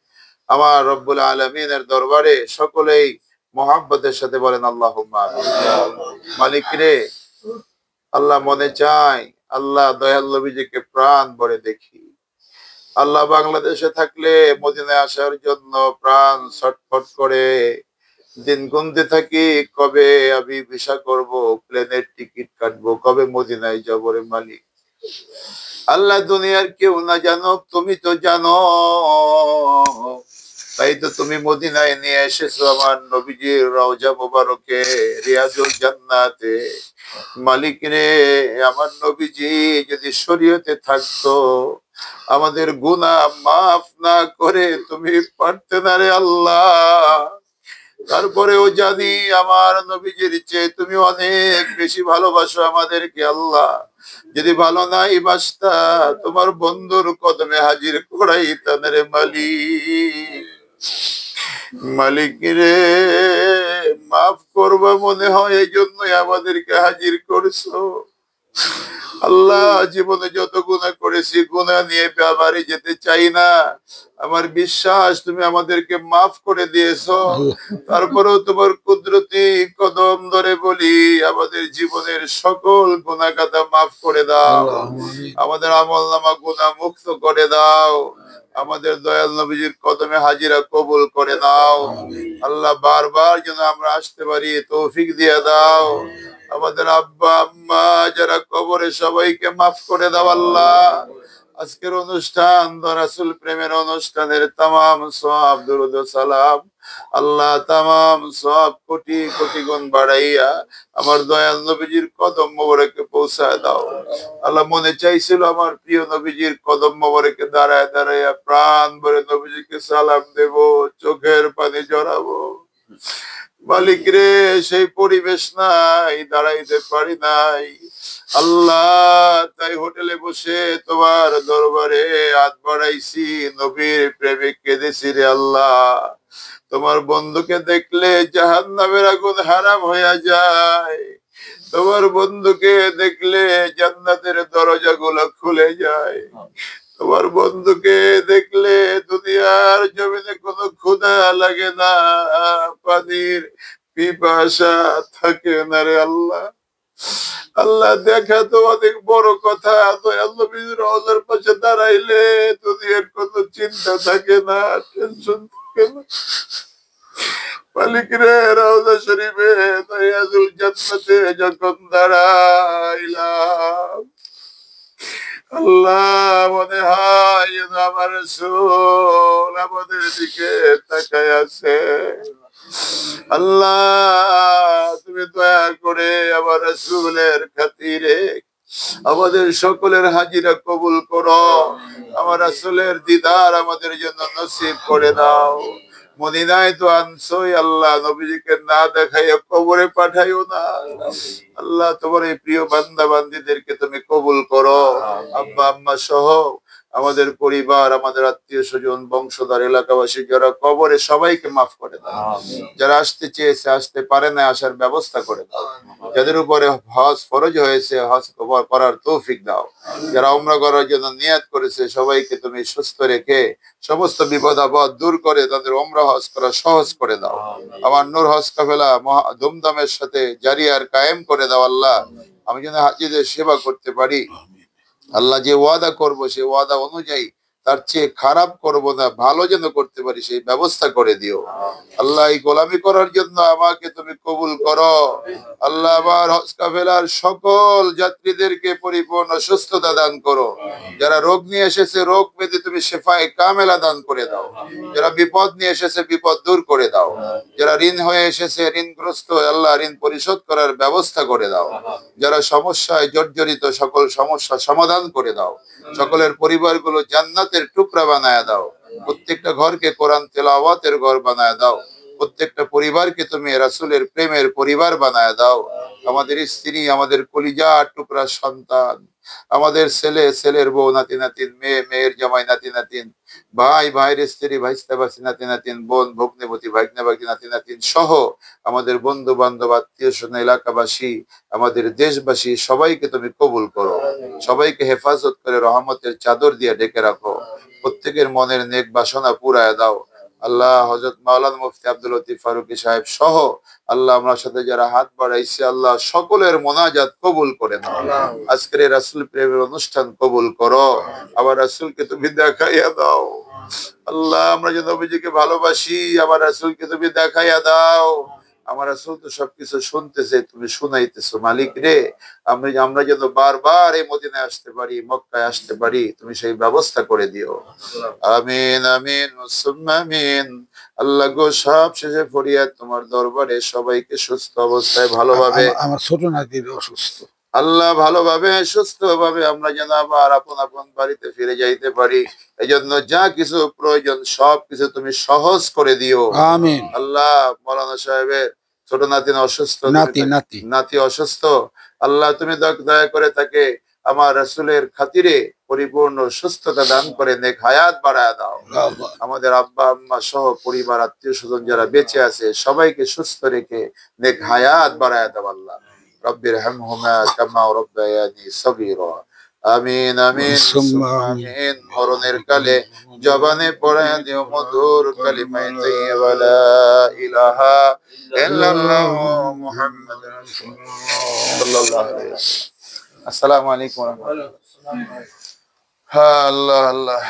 আমার রব্বুল আলামিনের দরবারে সকলেই মহব্বতের সাথে বলেন আল্লাহুম্মা আমিন। মালিক রে, আল্লাহ মনে চাই, আল্লাহ দয়াল নবীজিকে প্রাণ ভরে দেখি। আল্লাহ বাংলাদেশে থাকলে মদিনায় আসার জন্য প্রাণ ছটফট করে, দিন গুনতে থাকি, কবে আমি ভিসা করব, প্লেনের টিকিট কাটবো, কবে মদিনায় যাবো রে মালিক। আল্লাহ দুনিয়ার কেউ না জানো, তুমি তো জানো। তাই তো তুমি মদিনায় নিয়ে এসেছো আমার নবীজির রওজা মোবারকে, রিয়াজুল জান্নাতে। মালিক রে, আমার নবীজি যদি শরীয়তে থাকতো, আমাদের গুনাহ মাফ না করে তুমি পারতে না রে আল্লাহ। তারপরেও জানি আমার নবীজির চেয়ে তুমি অনেক বেশি ভালোবাসো আমাদেরকে আল্লাহ। যদি ভালো নাই বাসতা, তোমার বন্ধুর কদমে হাজির করাইতাম রে মালিক। মালিক রে, মাফ করবা মনে হয়, এই জন্যই আমাদেরকে হাজির করছো আল্লাহ। জীবনে যত গুনাহ করেছি, গুনাহ নিয়ে বাড়ি যেতে চাই না। আমার বিশ্বাস তুমি আমাদেরকে মাফ করে দিয়েছো। তারপরেও তোমার কুদরতি কদম ধরে বলি, আমাদের জীবনের সকল গুনাহ খাতা মাফ করে দাও। আমাদের আমলনামা গুনাহ মুক্ত করে দাও। আমাদের দয়াল নবীজির কদমে হাজিরা কবুল করে দাও আল্লাহ। বারবার যেন আমরা আসতে পারি তৌফিক দিয়ে দাও। আমাদের আব্বা আম্মা যারা কবরে, সবাইকে মাফ করে দাও আল্লাহ। আজকের অনুষ্ঠান রাসূল প্রেমের অনুষ্ঠানের তামাম সওয়াব দরুদ ও সালাম আল্লাহ তামাম সওয়াব কোটি কোটি গুণ বাড়াইয়া আমার দয়াল নবীজির কদম মোবারকে পৌঁছায় দাও আল্লাহ। মনে চাইছিল আমার প্রিয় নবীজির কদম মোবারকে দাঁড়ায় দাঁড়াইয়া প্রাণ ভরে নবীজিকে সালাম দেব, চোখের পানি জড়াবো। মালিক রে, সেই পরিবেশ নাই, দাঁড়াইতে পারি নাই আল্লাহ। তাই হোটেলে বসে তোমার দরবারে হাত বাড়াইছি, নবীর প্রেমে কেঁদেছি রে আল্লাহ। তোমার বন্ধুকে দেখলে জাহান্নামের আগুন হারাম হইয়া যায়, তোমার বন্ধুকে দেখলে জান্নাতের দরজাগুলো খুলে যায়, তোমার বন্ধুকে দেখলে দুনিয়ার জমিনে কোনো ক্ষুধা লাগে না, পানির পিপাসা থাকে না রে আল্লাহ। আল্লাহ, দেখা তো অনেক বড় কথা। দয়াল নবীর রওজার পাশে দাঁড়াইলে দুনিয়ার কোনো চিন্তা থাকে না, টেনশন থাকে না। মালিক রে, রওজা শরীফে রিয়াজুল জান্নাতে যখন দাঁড়াইলাম আল্লাহ, মনে হয় যেন আমার রাসূল আমাদের দিকে তাকায় আছে। আল্লাহ, তুমি দয়া করে আমার রাসূলের খাতিরে আমাদের সকলের হাজিরা কবুল করো। আমার রাসূলের দিদার আমাদের জন্য নসিব করে দাও। মদিনায় তো আনছোই আল্লাহ, নবীজিকে না দেখাইয়া কবরে পাঠাইও না আল্লাহ। তোমার এই প্রিয় বান্দা বান্দীদেরকে তুমি কবুল করো। আব্বা আম্মা সহ আমাদের পরিবার, আমাদের আত্মীয় স্বজন, বংশধর, এলাকাবাসী যারা কবরে, সবাইকে মাফ করে দাও। যারা আসতে চেয়েছে আসতে পারে না, আসার ব্যবস্থা করে দাও। যাদের উপরে হজ ফরজ হয়েছে, হজ করার তৌফিক দাও। যারা উমরা করার জন্য নিয়াত করেছে, সবাইকে তুমি সুস্থ রেখে সমস্ত বিপদ আপদ দূর করে তাদের উমরা হজ করা সহজ করে দাও। আমার নূর হজ কাফেলা ধুমধামের সাথে জারি আর কায়েম করে দাও আল্লাহ। আমি যেন হাজিদের সেবা করতে পারি আল্লাহ। যে ওয়াদা করব সেই ওয়াদা অনুযায়ী তার চেয়ে খারাপ করব না, ভালো যেন করতে পারি সেই ব্যবস্থা করে দিও আল্লাহ। এই গোলামি করার জন্য আমাকে তুমি কবুল করো আল্লাহ। আমার হজ কাফেলার সকল যাত্রীদেরকে পরিপূর্ণ সুস্থতা দান করো। যারা রোগ নিয়ে এসেছে, রোগ ব্যাধি তুমি শেফায়ে কামেলা দান করে দাও। যারা বিপদ নিয়ে এসেছে, বিপদ দূর করে দাও। যারা ঋণ হয়ে এসেছে, ঋণগ্রস্ত আল্লাহ, ঋণ পরিশোধ করার ব্যবস্থা করে দাও। যারা সমস্যায় জর্জরিত, সকল সমস্যা সমাধান করে দাও। সকলের পরিবারগুলো জান্নাতের টুকরা বানায় দাও। প্রত্যেকটা ঘরকে কোরআন তেলাওয়াতের ঘর বানায় দাও। প্রত্যেকটা পরিবারকে তুমি রাসূলের প্রেমের পরিবার বানায় দাও। আমাদের স্ত্রী, আমাদের কলিজা টুকরা সন্তান, আমাদের ছেলে, ছেলের বউ, নাতি নাতিন, মেয়ে, মেয়ের জামাই, নাতি নাতিন, ভাই, ভাইয়ের স্ত্রী, ভাইস্তা ভাসি, নাতি নাতিন, বোন, ভগ্নিপতি, ভাগ্নে ভাগ্নি, নাতি নাতিন সহ আমাদের বন্ধু বান্ধব, আত্মীয় স্বজন, এলাকাবাসী, আমাদের দেশবাসী সবাইকে তুমি কবুল করো। সবাইকে হেফাজত করে রহমতের চাদর দিয়ে ঢেকে রাখো। প্রত্যেকের মনের নেক বাসনা পুরায় দাও আল্লাহ। হযরত মাওলানা মুফতি আব্দুল লতিফ ফারুকী সাহেব সহ আল্লাহ, আমার সাথে যারা হাত বাড়াইছে আল্লাহ, সকলের মোনাজাত কবুল করে নাও। আজকের এই রাসূল প্রেমের অনুষ্ঠান কবুল করো। আবার রাসূলকে তুমি দেখাইয়া দাও আল্লাহ। আমরা যে নবীজিকে ভালোবাসি, আমার রাসূলকে তুমি দেখাইয়া দাও আমার রাসূল তো সবকিছু শুনতেছে, তুমি শুনাইতেছো মালিক রে। আমরা যেন বারবার এই মদিনায় আসতে পারি, মক্কায় আসতে পারি, তুমি সেই ব্যবস্থা করে দিও। আমিন আমিন সুম্মা আমিন। আল্লাহ গো, সব শেষে ফরিয়াদ তোমার দরবারে, সবাইকে সুস্থ অবস্থায় ভালোভাবে আমার ছোট নাতি অসুস্থ, আল্লাহ ভালোভাবে সুস্থভাবে আমরা যেন আবার আপন আপন বাড়িতে ফিরে যাইতে পারি। এই জন্য যা কিছু প্রয়োজন সব কিছু তুমি সহজ করে দিও। আমিন। আল্লাহ, মৌলানা সাহেবের ছোট নাতিন অসুস্থ, নাতি অসুস্থ, আল্লাহ তুমি দয়া করে তাকে আমার রাসূলের খাতিরে পরিপূর্ণ সুস্থতা দান করে নেক হায়াত বাড়ায় দাও। আমাদের আব্বা আম্মা সহ পরিবার আত্মীয় স্বজন যারা বেঁচে আছে সবাইকে সুস্থ রেখে নেক হায়াত বাড়ায় দাও। আল্লাহ রব্বির হামহুমা কামা রাব্বায়ানি সগীরা। আমিন আমিন সুম্মা আমিন। মরণের কালে জবানে পড়ায় দিও মধুর কালিমায়ে তাইয়্যিবা লা ইলাহা ইল্লাল্লাহ মুহাম্মাদুর রাসূলুল্লাহ সাল্লাল্লাহু আলাইহি ওয়াসাল্লাম। আসসালামু আলাইকুম ওয়া রাহমাতুল্লাহ। আল্লাহ আল্লাহ।